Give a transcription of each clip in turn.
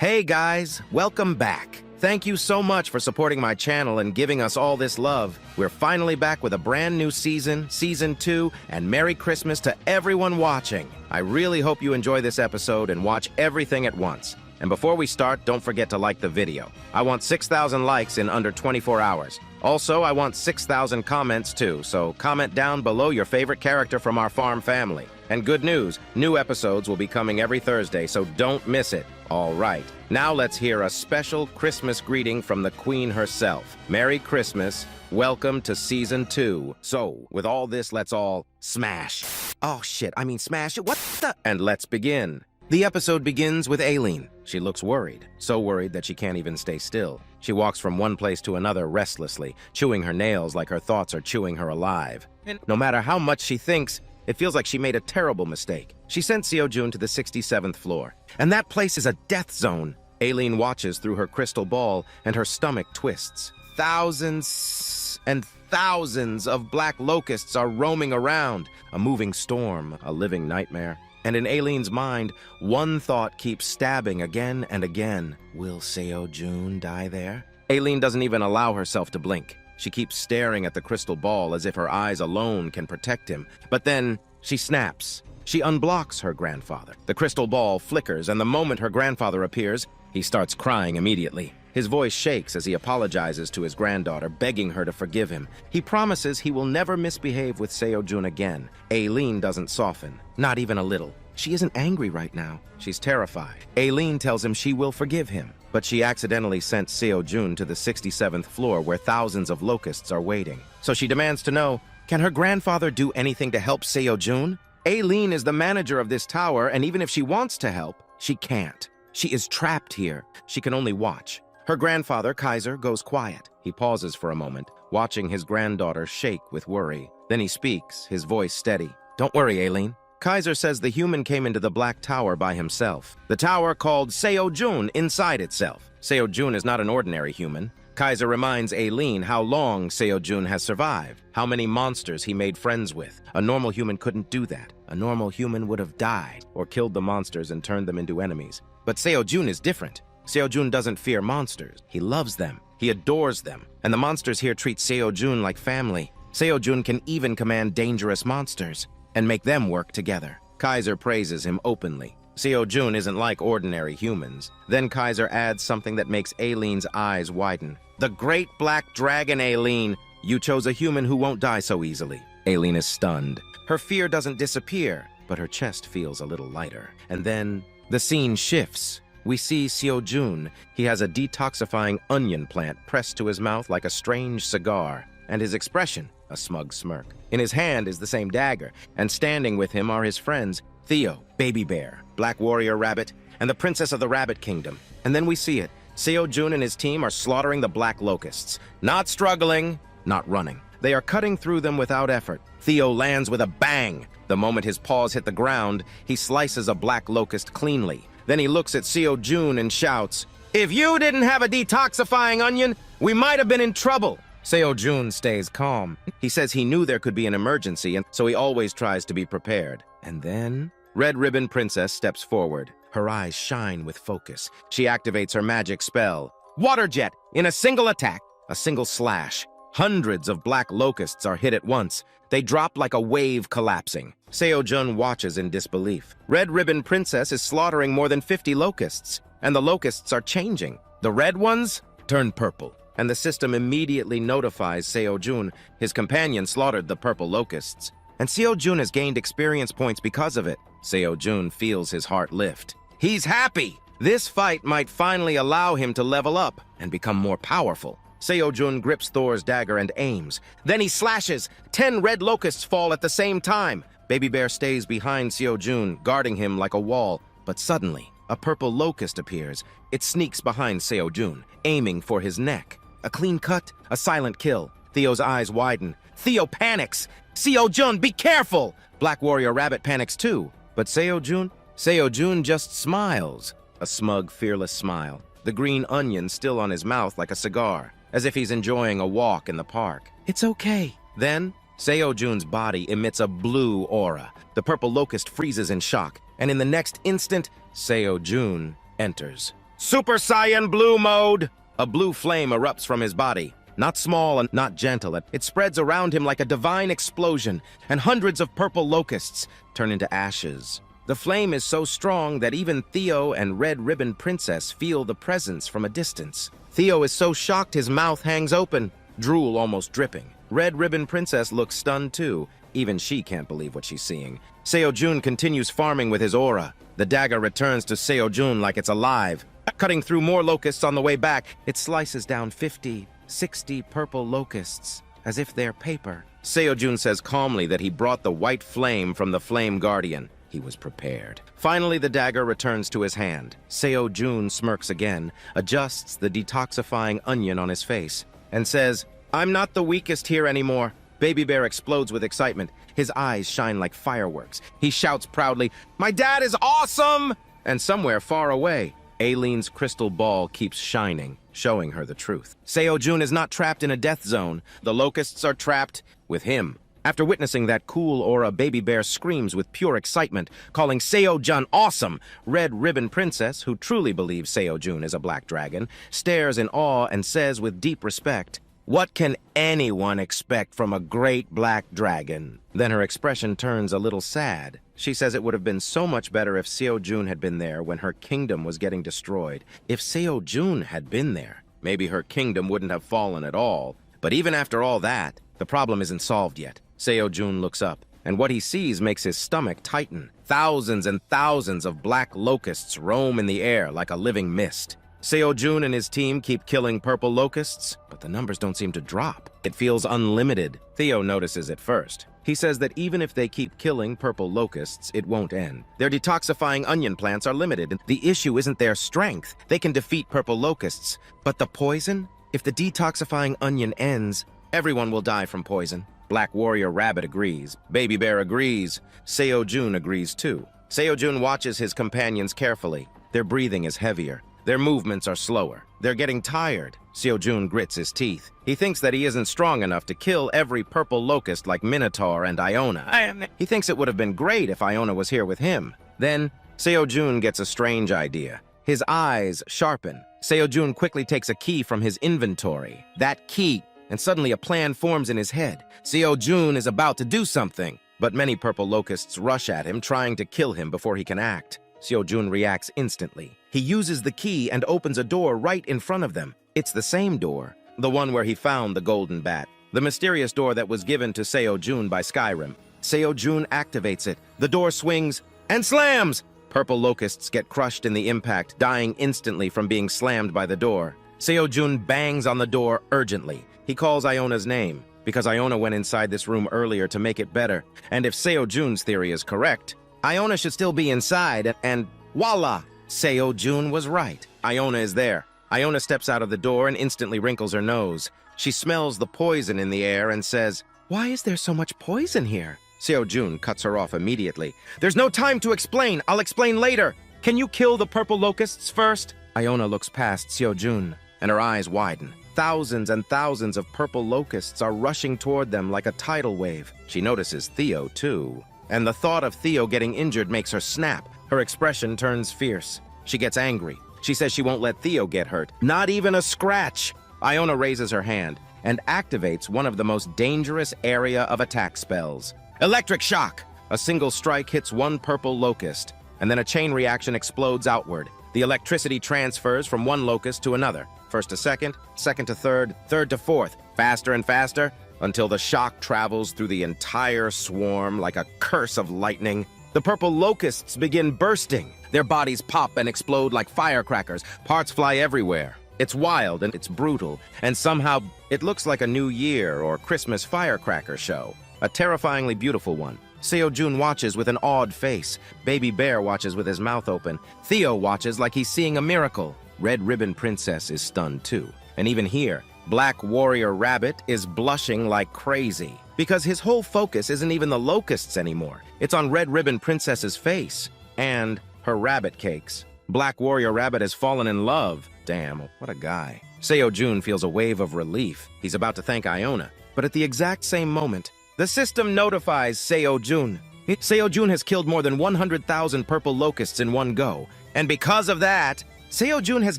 Hey guys, welcome back. Thank you so much for supporting my channel and giving us all this love. We're finally back with a brand new season, Season 2, and Merry Christmas to everyone watching. I really hope you enjoy this episode and watch everything at once. And before we start, don't forget to like the video. I want 6,000 likes in under 24 hours. Also, I want 6,000 comments too, so comment down below your favorite character from our farm family. And good news, new episodes will be coming every Thursday, so don't miss it. All right, now let's hear a special Christmas greeting from the Queen herself. Merry Christmas, welcome to Season 2. So, with all this, let's all smash. Oh shit, I mean smash it, what the? And let's begin. The episode begins with Aileen. She looks worried, so worried that she can't even stay still. She walks from one place to another restlessly, chewing her nails like her thoughts are chewing her alive. And no matter how much she thinks, it feels like she made a terrible mistake. She sent Seo-jun to the 67th floor, and that place is a death zone. Aileen watches through her crystal ball, and her stomach twists. Thousands and thousands of black locusts are roaming around, a moving storm, a living nightmare. And in Aileen's mind, one thought keeps stabbing again and again. Will Seo-jun die there? Aileen doesn't even allow herself to blink. She keeps staring at the crystal ball as if her eyes alone can protect him. But then, she snaps. She unblocks her grandfather. The crystal ball flickers, and the moment her grandfather appears, he starts crying immediately. His voice shakes as he apologizes to his granddaughter, begging her to forgive him. He promises he will never misbehave with Seo-jun again. Aileen doesn't soften, not even a little. She isn't angry right now. She's terrified. Aileen tells him she will forgive him, but she accidentally sent Seo-jun to the 67th floor where thousands of locusts are waiting. So she demands to know, can her grandfather do anything to help Seo-jun? Aileen is the manager of this tower, and even if she wants to help, she can't. She is trapped here. She can only watch. Her grandfather, Kaiser, goes quiet. He pauses for a moment, watching his granddaughter shake with worry. Then he speaks, his voice steady. Don't worry, Aileen. Kaiser says the human came into the Black Tower by himself. The tower called Seo-jun inside itself. Seo-jun is not an ordinary human. Kaiser reminds Aileen how long Seo-jun has survived, how many monsters he made friends with. A normal human couldn't do that. A normal human would have died or killed the monsters and turned them into enemies. But Seo-jun is different. Seo-jun doesn't fear monsters. He loves them. He adores them. And the monsters here treat Seo-jun like family. Seo-jun can even command dangerous monsters and make them work together. Kaiser praises him openly. Seo-jun isn't like ordinary humans. Then Kaiser adds something that makes Aileen's eyes widen. The great black dragon, Aileen. You chose a human who won't die so easily. Aileen is stunned. Her fear doesn't disappear, but her chest feels a little lighter. And then the scene shifts. We see Seo-jun. He has a detoxifying onion plant pressed to his mouth like a strange cigar, and his expression, a smug smirk. In his hand is the same dagger, and standing with him are his friends, Theo, Baby Bear, Black Warrior Rabbit, and the Princess of the Rabbit Kingdom. And then we see it. Seo-jun and his team are slaughtering the black locusts. Not struggling, not running. They are cutting through them without effort. Theo lands with a bang. The moment his paws hit the ground, he slices a black locust cleanly. Then he looks at Seo-jun and shouts, "If you didn't have a detoxifying onion, we might have been in trouble." Seo-jun stays calm. He says he knew there could be an emergency, and so he always tries to be prepared. And then, Red Ribbon Princess steps forward. Her eyes shine with focus. She activates her magic spell. Water Jet! In a single attack, a single slash. Hundreds of black locusts are hit at once. They drop like a wave collapsing. Seo-jun watches in disbelief. Red Ribbon Princess is slaughtering more than 50 locusts, and the locusts are changing. The red ones turn purple, and the system immediately notifies Seo-jun. His companion slaughtered the purple locusts, and Seo-jun has gained experience points because of it. Seo-jun feels his heart lift. He's happy! This fight might finally allow him to level up and become more powerful. Seo-jun grips Thor's dagger and aims. Then he slashes. 10 red locusts fall at the same time. Baby Bear stays behind Seo-jun, guarding him like a wall. But suddenly, a purple locust appears. It sneaks behind Seo-jun, aiming for his neck. A clean cut, a silent kill. Theo's eyes widen. Theo panics. Seo-jun, be careful! Black Warrior Rabbit panics too. But Seo-jun just smiles. A smug, fearless smile. The green onion still on his mouth like a cigar, as if he's enjoying a walk in the park. It's okay. Then, Seo-jun's body emits a blue aura. The purple locust freezes in shock, and in the next instant, Seo-jun enters. Super Saiyan Blue Mode! A blue flame erupts from his body. Not small and not gentle, it spreads around him like a divine explosion, and hundreds of purple locusts turn into ashes. The flame is so strong that even Theo and Red Ribbon Princess feel the presence from a distance. Theo is so shocked his mouth hangs open, drool almost dripping. Red Ribbon Princess looks stunned too. Even she can't believe what she's seeing. Seo-jun continues farming with his aura. The dagger returns to Seo-jun like it's alive. Cutting through more locusts on the way back, it slices down 50, 60 purple locusts, as if they're paper. Seo-jun says calmly that he brought the white flame from the Flame Guardian. He was prepared. Finally, the dagger returns to his hand. Seo-jun smirks again, adjusts the detoxifying onion on his face, and says, "I'm not the weakest here anymore." Baby Bear explodes with excitement. His eyes shine like fireworks. He shouts proudly, "My dad is awesome!" And somewhere far away, Aileen's crystal ball keeps shining, showing her the truth. Seo-jun is not trapped in a death zone. The locusts are trapped with him. After witnessing that cool aura, Baby Bear screams with pure excitement, calling Seo-jun awesome. Red Ribbon Princess, who truly believes Seo-jun is a black dragon, stares in awe and says with deep respect, "What can anyone expect from a great black dragon?" Then her expression turns a little sad. She says it would have been so much better if Seo-jun had been there when her kingdom was getting destroyed. If Seo-jun had been there, maybe her kingdom wouldn't have fallen at all. But even after all that, the problem isn't solved yet. Seo-jun looks up, and what he sees makes his stomach tighten. Thousands and thousands of black locusts roam in the air like a living mist. Seo-jun and his team keep killing purple locusts, but the numbers don't seem to drop. It feels unlimited. Theo notices it first. He says that even if they keep killing purple locusts, it won't end. Their detoxifying onion plants are limited. The issue isn't their strength. They can defeat purple locusts. But the poison? If the detoxifying onion ends, everyone will die from poison. Black Warrior Rabbit agrees. Baby Bear agrees. Seo-jun agrees too. Seo-jun watches his companions carefully. Their breathing is heavier. Their movements are slower. They're getting tired. Seo-jun grits his teeth. He thinks that he isn't strong enough to kill every purple locust like Minotaur and Iona. He thinks it would have been great if Iona was here with him. Then, Seo-jun gets a strange idea. His eyes sharpen. Seo-jun quickly takes a key from his inventory. That key, and suddenly a plan forms in his head. Seo-jun is about to do something, but many purple locusts rush at him, trying to kill him before he can act. Seo-jun reacts instantly. He uses the key and opens a door right in front of them. It's the same door, the one where he found the golden bat, the mysterious door that was given to Seo-jun by Skyrim. Seo-jun activates it. The door swings and slams! Purple locusts get crushed in the impact, dying instantly from being slammed by the door. Seo-jun bangs on the door urgently. He calls Iona's name, because Iona went inside this room earlier to make it better. And if Seo-jun's theory is correct, Iona should still be inside, and voila! Seo-jun was right. Iona is there. Iona steps out of the door and instantly wrinkles her nose. She smells the poison in the air and says, "Why is there so much poison here?" Seo-jun cuts her off immediately. "There's no time to explain. I'll explain later. Can you kill the purple locusts first?" Iona looks past Seo-jun, and her eyes widen. Thousands and thousands of purple locusts are rushing toward them like a tidal wave. She notices Theo, too. And the thought of Theo getting injured makes her snap. Her expression turns fierce. She gets angry. She says she won't let Theo get hurt. Not even a scratch! Iona raises her hand and activates one of the most dangerous area of attack spells. Electric shock! A single strike hits one purple locust, and then a chain reaction explodes outward. The electricity transfers from one locust to another. First to second, second to third, third to fourth. Faster and faster, until the shock travels through the entire swarm like a curse of lightning. The purple locusts begin bursting. Their bodies pop and explode like firecrackers. Parts fly everywhere. It's wild and it's brutal, and somehow it looks like a New Year or Christmas firecracker show. A terrifyingly beautiful one. Seo-jun watches with an awed face. Baby Bear watches with his mouth open. Theo watches like he's seeing a miracle. Red Ribbon Princess is stunned too. And even here, Black Warrior Rabbit is blushing like crazy, because his whole focus isn't even the locusts anymore. It's on Red Ribbon Princess's face and her rabbit cakes. Black Warrior Rabbit has fallen in love. Damn, what a guy. Seo-jun feels a wave of relief. He's about to thank Iona. But at the exact same moment, the system notifies Seo-jun. Seo-jun has killed more than 100,000 purple locusts in one go. And because of that, Seo-jun has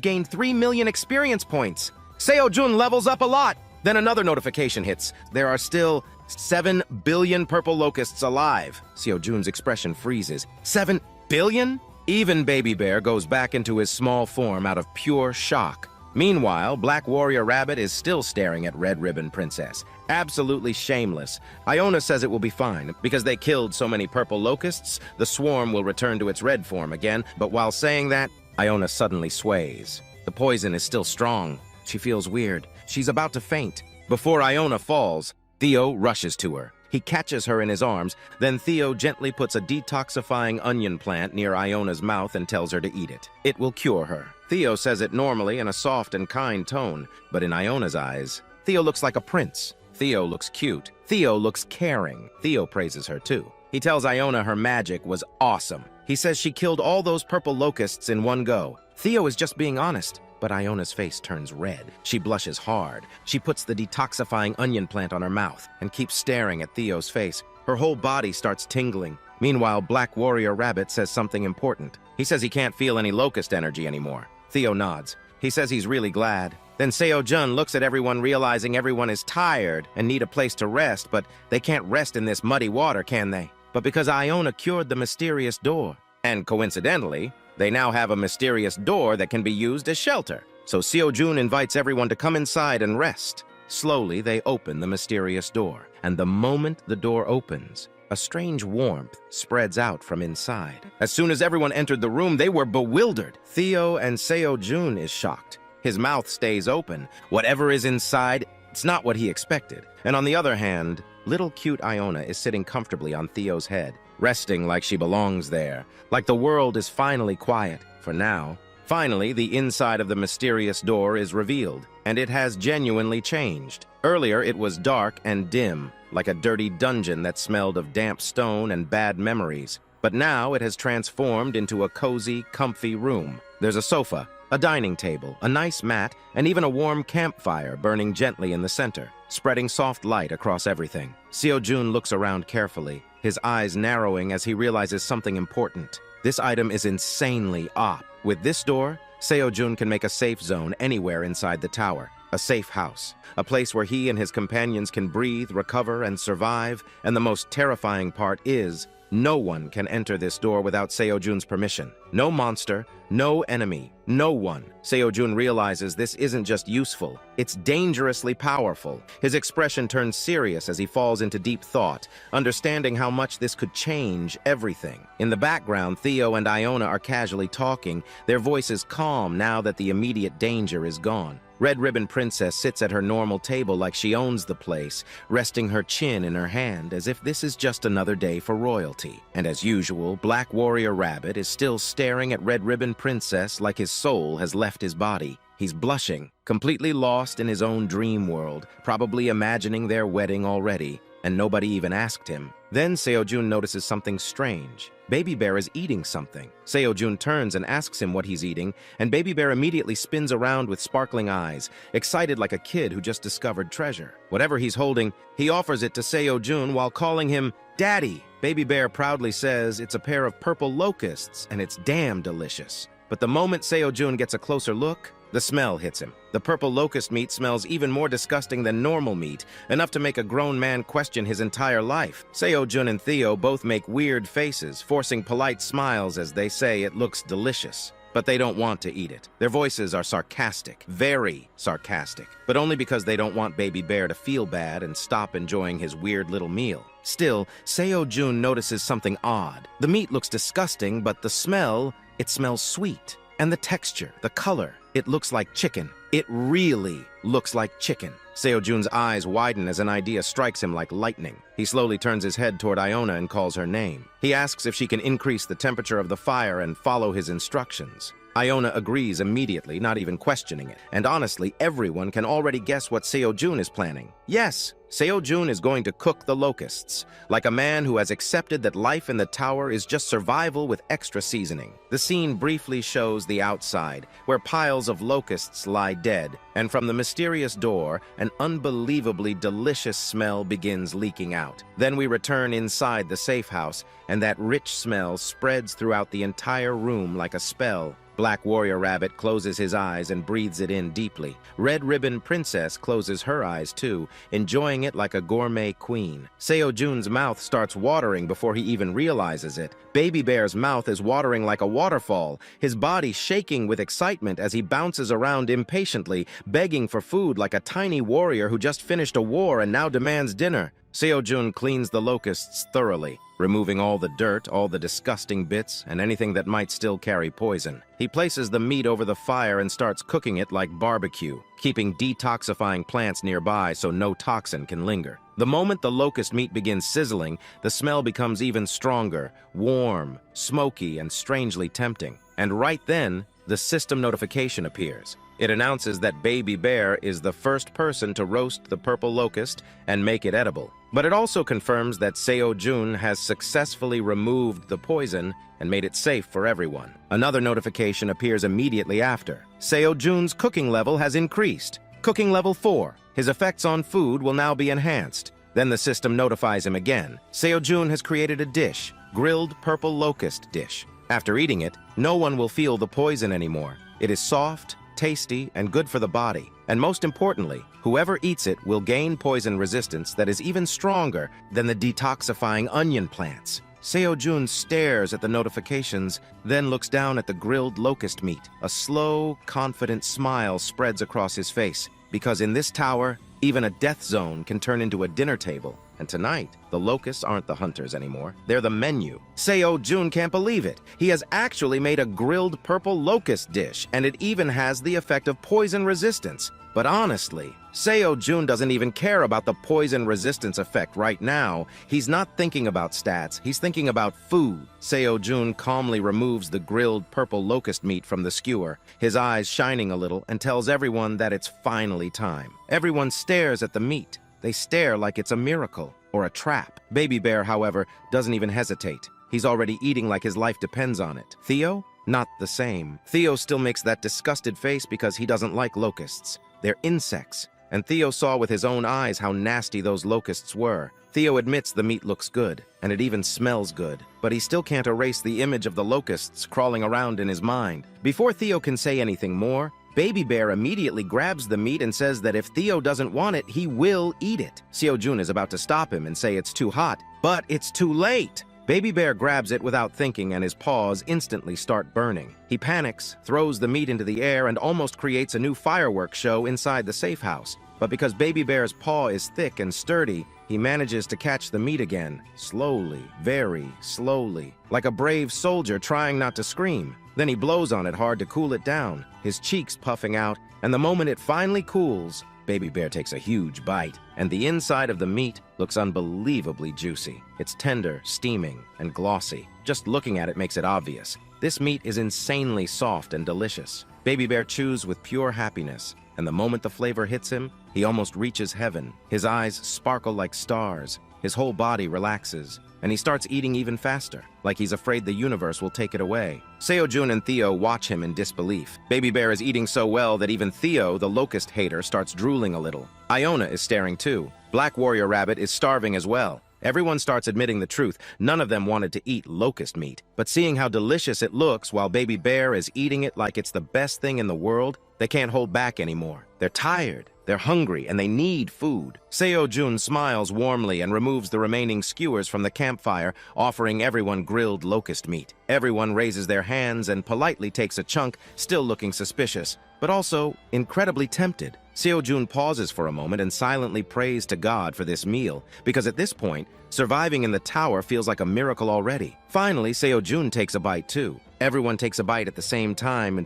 gained 3 million experience points. Seo-jun levels up a lot. Then another notification hits. There are still 7 billion purple locusts alive. Seo-jun's expression freezes. 7 billion? Even Baby Bear goes back into his small form out of pure shock. Meanwhile, Black Warrior Rabbit is still staring at Red Ribbon Princess. Absolutely shameless. Iona says it will be fine. Because they killed so many purple locusts, the swarm will return to its red form again. But while saying that, Iona suddenly sways. The poison is still strong. She feels weird. She's about to faint. Before Iona falls, Theo rushes to her. He catches her in his arms, then Theo gently puts a detoxifying onion plant near Iona's mouth and tells her to eat it. It will cure her. Theo says it normally in a soft and kind tone, but in Iona's eyes, Theo looks like a prince. Theo looks cute. Theo looks caring. Theo praises her too. He tells Iona her magic was awesome. He says she killed all those purple locusts in one go. Theo is just being honest. But Iona's face turns red. She blushes hard. She puts the detoxifying onion plant on her mouth and keeps staring at Theo's face. Her whole body starts tingling. Meanwhile, Black Warrior Rabbit says something important. He says he can't feel any locust energy anymore. Theo nods. He says he's really glad. Then Seo-jun looks at everyone, realizing everyone is tired and need a place to rest, but they can't rest in this muddy water, can they? But because Iona cured the mysterious door. And coincidentally, they now have a mysterious door that can be used as shelter. So Seo-jun invites everyone to come inside and rest. Slowly, they open the mysterious door. And the moment the door opens, a strange warmth spreads out from inside. As soon as everyone entered the room, they were bewildered. Theo and Seo-jun is shocked. His mouth stays open. Whatever is inside, it's not what he expected. And on the other hand, little cute Iona is sitting comfortably on Theo's head, resting like she belongs there, like the world is finally quiet, for now. Finally, the inside of the mysterious door is revealed, and it has genuinely changed. Earlier, it was dark and dim, like a dirty dungeon that smelled of damp stone and bad memories. But now it has transformed into a cozy, comfy room. There's a sofa, a dining table, a nice mat, and even a warm campfire burning gently in the center, spreading soft light across everything. Seo-jun looks around carefully, his eyes narrowing as he realizes something important. This item is insanely OP. With this door, Seo-jun can make a safe zone anywhere inside the tower. A safe house. A place where he and his companions can breathe, recover, and survive. And the most terrifying part is, no one can enter this door without Seo-jun's permission. No monster, no enemy, no one. Seo-jun realizes this isn't just useful, it's dangerously powerful. His expression turns serious as he falls into deep thought, understanding how much this could change everything. In the background, Theo and Iona are casually talking, their voices calm now that the immediate danger is gone. Red Ribbon Princess sits at her normal table like she owns the place, resting her chin in her hand as if this is just another day for royalty. And as usual, Black Warrior Rabbit is still staring at Red Ribbon Princess like his soul has left his body. He's blushing, completely lost in his own dream world, probably imagining their wedding already, and nobody even asked him. Then Seo-jun notices something strange. Baby Bear is eating something. Seo-jun turns and asks him what he's eating, and Baby Bear immediately spins around with sparkling eyes, excited like a kid who just discovered treasure. Whatever he's holding, he offers it to Seo-jun while calling him Daddy. Baby Bear proudly says it's a pair of purple locusts, and it's damn delicious. But the moment Seo-jun gets a closer look, the smell hits him. The purple locust meat smells even more disgusting than normal meat, enough to make a grown man question his entire life. Seo-jun and Theo both make weird faces, forcing polite smiles as they say it looks delicious. But they don't want to eat it. Their voices are sarcastic, very sarcastic, but only because they don't want Baby Bear to feel bad and stop enjoying his weird little meal. Still, Seo-jun notices something odd. The meat looks disgusting, but the smell, it smells sweet. And the texture, the color, it looks like chicken. It really looks like chicken. Seo-jun's eyes widen as an idea strikes him like lightning. He slowly turns his head toward Iona and calls her name. He asks if she can increase the temperature of the fire and follow his instructions. Iona agrees immediately, not even questioning it. And honestly, everyone can already guess what Seo-jun is planning. Yes, Seo-jun is going to cook the locusts, like a man who has accepted that life in the tower is just survival with extra seasoning. The scene briefly shows the outside, where piles of locusts lie dead, and from the mysterious door, an unbelievably delicious smell begins leaking out. Then we return inside the safe house, and that rich smell spreads throughout the entire room like a spell. Black Warrior Rabbit closes his eyes and breathes it in deeply. Red Ribbon Princess closes her eyes too, enjoying it like a gourmet queen. Seo-jun's mouth starts watering before he even realizes it. Baby Bear's mouth is watering like a waterfall, his body shaking with excitement as he bounces around impatiently, begging for food like a tiny warrior who just finished a war and now demands dinner. Seo-jun cleans the locusts thoroughly, removing all the dirt, all the disgusting bits, and anything that might still carry poison. He places the meat over the fire and starts cooking it like barbecue, keeping detoxifying plants nearby so no toxin can linger. The moment the locust meat begins sizzling, the smell becomes even stronger, warm, smoky, and strangely tempting. And right then, the system notification appears. It announces that Baby Bear is the first person to roast the purple locust and make it edible. But it also confirms that Seo-jun has successfully removed the poison and made it safe for everyone. Another notification appears immediately after. Seo-jun's cooking level has increased. Cooking level 4. His effects on food will now be enhanced. Then the system notifies him again. Seo-jun has created a dish, grilled purple locust dish. After eating it, no one will feel the poison anymore. It is soft, tasty, and good for the body. And most importantly, whoever eats it will gain poison resistance that is even stronger than the detoxifying onion plants. Seo-jun stares at the notifications, then looks down at the grilled locust meat. A slow, confident smile spreads across his face, because in this tower, even a death zone can turn into a dinner table. And tonight, the locusts aren't the hunters anymore. They're the menu. Seo-jun can't believe it. He has actually made a grilled purple locust dish, and it even has the effect of poison resistance. But honestly, Seo-jun doesn't even care about the poison resistance effect right now. He's not thinking about stats. He's thinking about food. Seo-jun calmly removes the grilled purple locust meat from the skewer, his eyes shining a little, and tells everyone that it's finally time. Everyone stares at the meat. They stare like it's a miracle or a trap. Baby Bear, however, doesn't even hesitate. He's already eating like his life depends on it. Theo? Not the same. Theo still makes that disgusted face because he doesn't like locusts. They're insects. And Theo saw with his own eyes how nasty those locusts were. Theo admits the meat looks good, and it even smells good, but he still can't erase the image of the locusts crawling around in his mind. Before Theo can say anything more, Baby Bear immediately grabs the meat and says that if Theo doesn't want it, he will eat it. Seo-jun is about to stop him and say it's too hot, but it's too late. Baby Bear grabs it without thinking, and his paws instantly start burning. He panics, throws the meat into the air, and almost creates a new fireworks show inside the safe house. But because Baby Bear's paw is thick and sturdy, he manages to catch the meat again, slowly, very slowly, like a brave soldier trying not to scream. Then he blows on it hard to cool it down, his cheeks puffing out, and the moment it finally cools, Baby Bear takes a huge bite, and the inside of the meat looks unbelievably juicy. It's tender, steaming, and glossy. Just looking at it makes it obvious. This meat is insanely soft and delicious. Baby Bear chews with pure happiness, and the moment the flavor hits him, he almost reaches heaven. His eyes sparkle like stars, his whole body relaxes, and he starts eating even faster, like he's afraid the universe will take it away. Seo-jun and Theo watch him in disbelief. Baby Bear is eating so well that even Theo, the locust hater, starts drooling a little. Iona is staring too. Black Warrior Rabbit is starving as well. Everyone starts admitting the truth. None of them wanted to eat locust meat. But seeing how delicious it looks while Baby Bear is eating it like it's the best thing in the world, they can't hold back anymore. They're tired, they're hungry, and they need food. Seo-jun smiles warmly and removes the remaining skewers from the campfire, offering everyone grilled locust meat. Everyone raises their hands and politely takes a chunk, still looking suspicious, but also incredibly tempted. Seo-jun pauses for a moment and silently prays to God for this meal, because at this point, surviving in the tower feels like a miracle already. Finally, Seo-jun takes a bite too. Everyone takes a bite at the same time,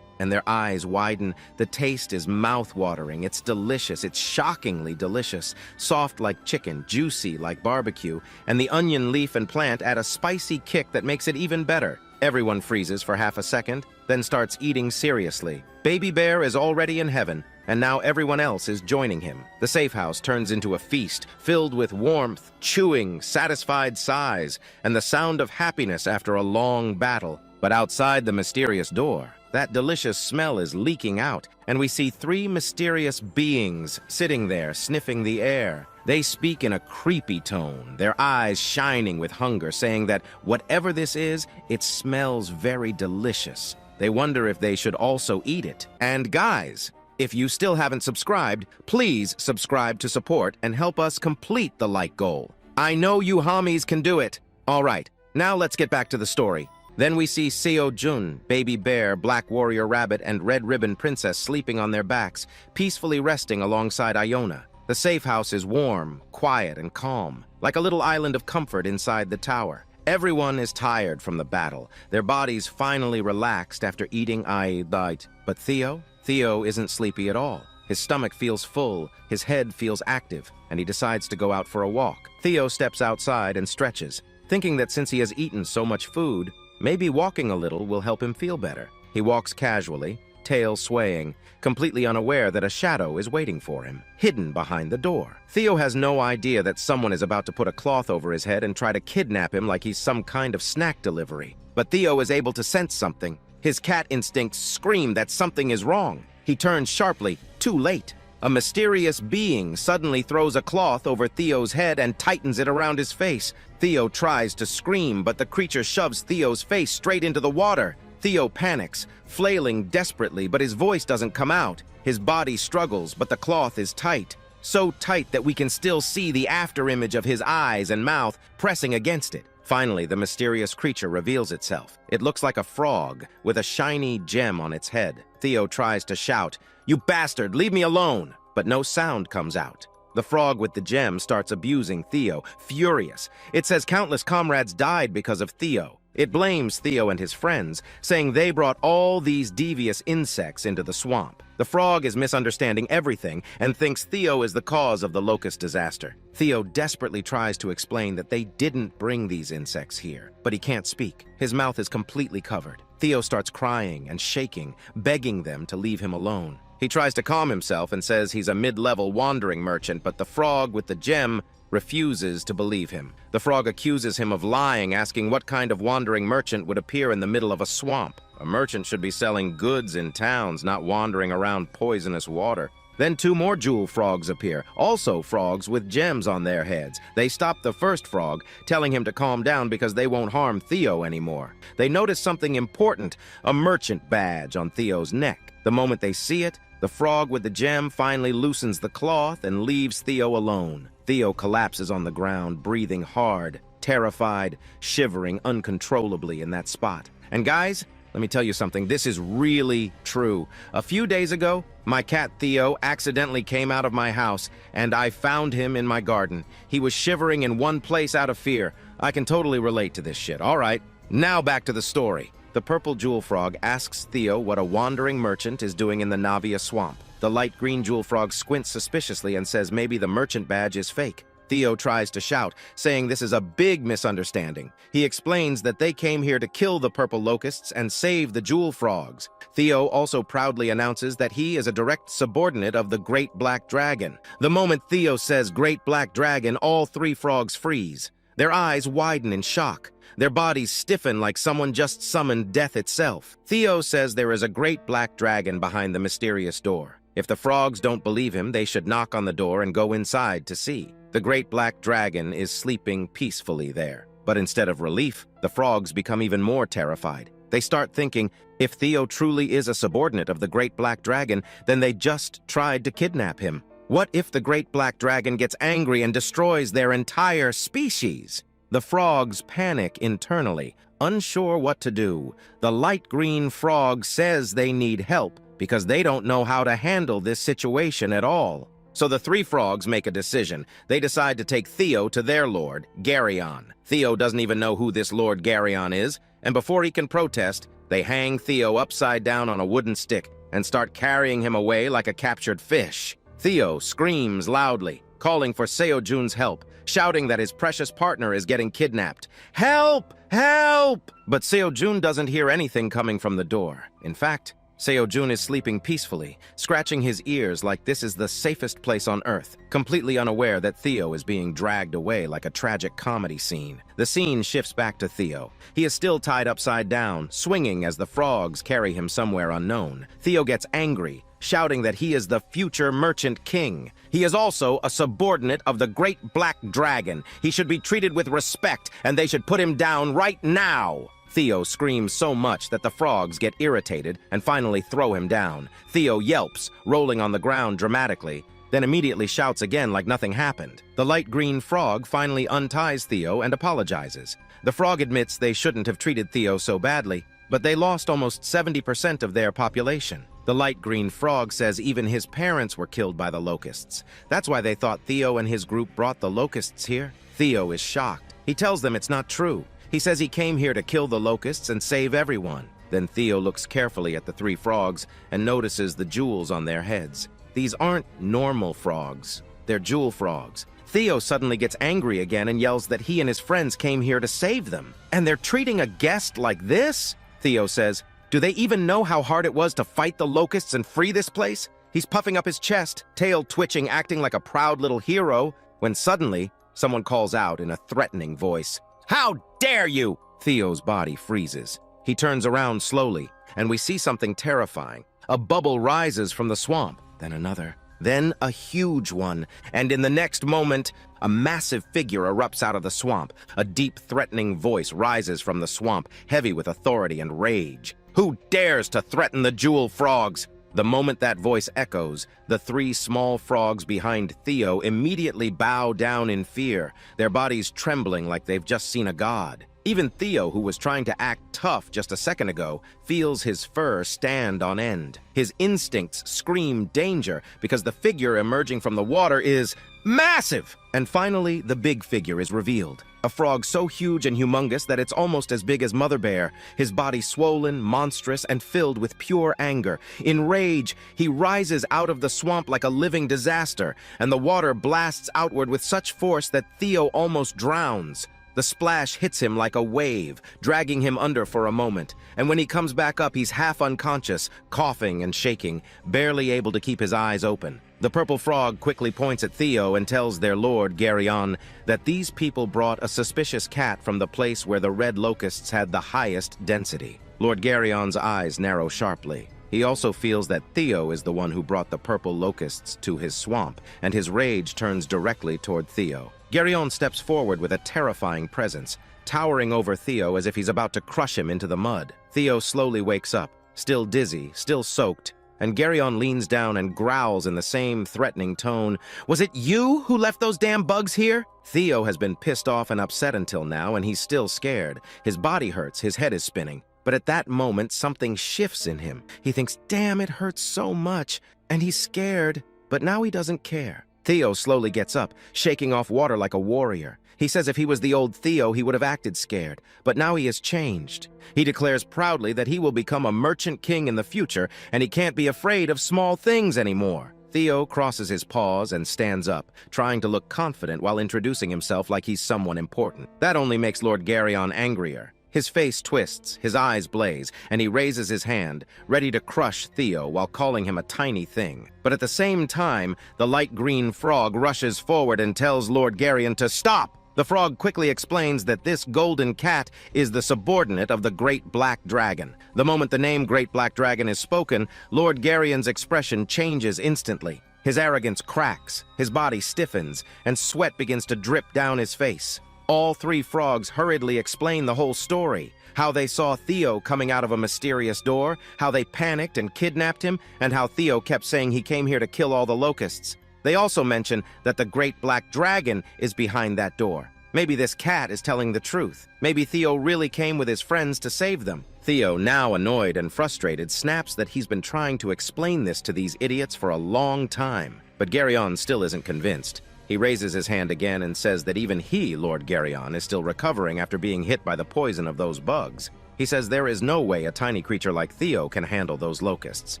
and their eyes widen. The taste is mouth-watering. It's delicious. It's shockingly delicious. Soft like chicken, juicy like barbecue, and the onion leaf and plant add a spicy kick that makes it even better. Everyone freezes for half a second, then starts eating seriously. Baby Bear is already in heaven, and now everyone else is joining him. The safe house turns into a feast, filled with warmth, chewing, satisfied sighs, and the sound of happiness after a long battle. But outside the mysterious door, that delicious smell is leaking out, and we see three mysterious beings sitting there, sniffing the air. They speak in a creepy tone, their eyes shining with hunger, saying that whatever this is, it smells very delicious. They wonder if they should also eat it. And guys, if you still haven't subscribed, please subscribe to support and help us complete the like goal. I know you homies can do it. All right, now let's get back to the story. Then we see Seo Jun, Baby Bear, Black Warrior Rabbit, and Red Ribbon Princess sleeping on their backs, peacefully resting alongside Iona. The safe house is warm, quiet, and calm, like a little island of comfort inside the tower. Everyone is tired from the battle, their bodies finally relaxed after eating But Theo isn't sleepy at all. His stomach feels full, his head feels active, and he decides to go out for a walk. Theo steps outside and stretches, thinking that since he has eaten so much food, maybe walking a little will help him feel better. He walks casually, tail swaying, completely unaware that a shadow is waiting for him, hidden behind the door. Theo has no idea that someone is about to put a cloth over his head and try to kidnap him like he's some kind of snack delivery. But Theo is able to sense something. His cat instincts scream that something is wrong. He turns sharply, too late. A mysterious being suddenly throws a cloth over Theo's head and tightens it around his face. Theo tries to scream, but the creature shoves Theo's face straight into the water. Theo panics, flailing desperately, but his voice doesn't come out. His body struggles, but the cloth is tight. So tight that we can still see the afterimage of his eyes and mouth pressing against it. Finally, the mysterious creature reveals itself. It looks like a frog with a shiny gem on its head. Theo tries to shout, "You bastard, leave me alone!" But no sound comes out. The frog with the gem starts abusing Theo, furious. It says countless comrades died because of Theo. It blames Theo and his friends, saying they brought all these devious insects into the swamp. The frog is misunderstanding everything and thinks Theo is the cause of the locust disaster. Theo desperately tries to explain that they didn't bring these insects here, but he can't speak. His mouth is completely covered. Theo starts crying and shaking, begging them to leave him alone. He tries to calm himself and says he's a mid-level wandering merchant, but the frog with the gem refuses to believe him. The frog accuses him of lying, asking what kind of wandering merchant would appear in the middle of a swamp. A merchant should be selling goods in towns, not wandering around poisonous water. Then two more jewel frogs appear, also frogs with gems on their heads. They stop the first frog, telling him to calm down because they won't harm Theo anymore. They notice something important, a merchant badge on Theo's neck. The moment they see it, the frog with the gem finally loosens the cloth and leaves Theo alone. Theo collapses on the ground, breathing hard, terrified, shivering uncontrollably in that spot. And guys, let me tell you something, this is really true. A few days ago, my cat Theo accidentally came out of my house, and I found him in my garden. He was shivering in one place out of fear. I can totally relate to this shit. All right, now back to the story. The purple jewel frog asks Theo what a wandering merchant is doing in the Navia swamp. The light green jewel frog squints suspiciously and says maybe the merchant badge is fake. Theo tries to shout, saying this is a big misunderstanding. He explains that they came here to kill the purple locusts and save the jewel frogs. Theo also proudly announces that he is a direct subordinate of the Great Black Dragon. The moment Theo says Great Black Dragon, all three frogs freeze. Their eyes widen in shock. Their bodies stiffen like someone just summoned death itself. Theo says there is a great black dragon behind the mysterious door. If the frogs don't believe him, they should knock on the door and go inside to see. The great black dragon is sleeping peacefully there. But instead of relief, the frogs become even more terrified. They start thinking, if Theo truly is a subordinate of the great black dragon, then they just tried to kidnap him. What if the great black dragon gets angry and destroys their entire species? The frogs panic internally, unsure what to do. The light green frog says they need help because they don't know how to handle this situation at all. So the three frogs make a decision. They decide to take Theo to their lord, Garyon. Theo doesn't even know who this Lord Garyon is, and before he can protest, they hang Theo upside down on a wooden stick and start carrying him away like a captured fish. Theo screams loudly, calling for Seo-jun's help, shouting that his precious partner is getting kidnapped. Help! Help! But Seo-jun doesn't hear anything coming from the door. In fact, Seo-jun is sleeping peacefully, scratching his ears like this is the safest place on Earth, completely unaware that Theo is being dragged away like a tragic comedy scene. The scene shifts back to Theo. He is still tied upside down, swinging as the frogs carry him somewhere unknown. Theo gets angry, shouting that he is the future merchant king. He is also a subordinate of the great black dragon. He should be treated with respect, and they should put him down right now. Theo screams so much that the frogs get irritated and finally throw him down. Theo yelps, rolling on the ground dramatically, then immediately shouts again like nothing happened. The light green frog finally unties Theo and apologizes. The frog admits they shouldn't have treated Theo so badly, but they lost almost 70% of their population. The light green frog says even his parents were killed by the locusts. That's why they thought Theo and his group brought the locusts here. Theo is shocked. He tells them it's not true. He says he came here to kill the locusts and save everyone. Then Theo looks carefully at the three frogs and notices the jewels on their heads. These aren't normal frogs. They're jewel frogs. Theo suddenly gets angry again and yells that he and his friends came here to save them. And they're treating a guest like this? Theo says, do they even know how hard it was to fight the locusts and free this place? He's puffing up his chest, tail twitching, acting like a proud little hero, when suddenly someone calls out in a threatening voice. How dare you! Theo's body freezes. He turns around slowly, and we see something terrifying. A bubble rises from the swamp, then another, then a huge one, and in the next moment, a massive figure erupts out of the swamp. A deep, threatening voice rises from the swamp, heavy with authority and rage. Who dares to threaten the jewel frogs? The moment that voice echoes, the three small frogs behind Theo immediately bow down in fear, their bodies trembling like they've just seen a god. Even Theo, who was trying to act tough just a second ago, feels his fur stand on end. His instincts scream danger because the figure emerging from the water is massive! And finally, the big figure is revealed. A frog so huge and humongous that it's almost as big as Mother Bear, his body swollen, monstrous, and filled with pure anger. In rage, he rises out of the swamp like a living disaster, and the water blasts outward with such force that Theo almost drowns. The splash hits him like a wave, dragging him under for a moment, and when he comes back up, he's half unconscious, coughing and shaking, barely able to keep his eyes open. The purple frog quickly points at Theo and tells their lord, Geryon, that these people brought a suspicious cat from the place where the red locusts had the highest density. Lord Geryon's eyes narrow sharply. He also feels that Theo is the one who brought the purple locusts to his swamp, and his rage turns directly toward Theo. Geryon steps forward with a terrifying presence, towering over Theo as if he's about to crush him into the mud. Theo slowly wakes up, still dizzy, still soaked, and Geryon leans down and growls in the same threatening tone, "Was it you who left those damn bugs here?" Theo has been pissed off and upset until now, and he's still scared. His body hurts, his head is spinning. But at that moment, something shifts in him. He thinks, damn, it hurts so much, and he's scared, but now he doesn't care. Theo slowly gets up, shaking off water like a warrior. He says if he was the old Theo, he would have acted scared, but now he has changed. He declares proudly that he will become a merchant king in the future, and he can't be afraid of small things anymore. Theo crosses his paws and stands up, trying to look confident while introducing himself like he's someone important. That only makes Lord Geryon angrier. His face twists, his eyes blaze, and he raises his hand, ready to crush Theo while calling him a tiny thing. But at the same time, the light green frog rushes forward and tells Lord Geryon to stop. The frog quickly explains that this golden cat is the subordinate of the Great Black Dragon. The moment the name Great Black Dragon is spoken, Lord Geryon's expression changes instantly. His arrogance cracks, his body stiffens, and sweat begins to drip down his face. All three frogs hurriedly explain the whole story, how they saw Theo coming out of a mysterious door, how they panicked and kidnapped him, and how Theo kept saying he came here to kill all the locusts. They also mention that the Great Black Dragon is behind that door. Maybe this cat is telling the truth. Maybe Theo really came with his friends to save them. Theo, now annoyed and frustrated, snaps that he's been trying to explain this to these idiots for a long time. But Geryon still isn't convinced. He raises his hand again and says that even he, Lord Geryon, is still recovering after being hit by the poison of those bugs. He says there is no way a tiny creature like Theo can handle those locusts.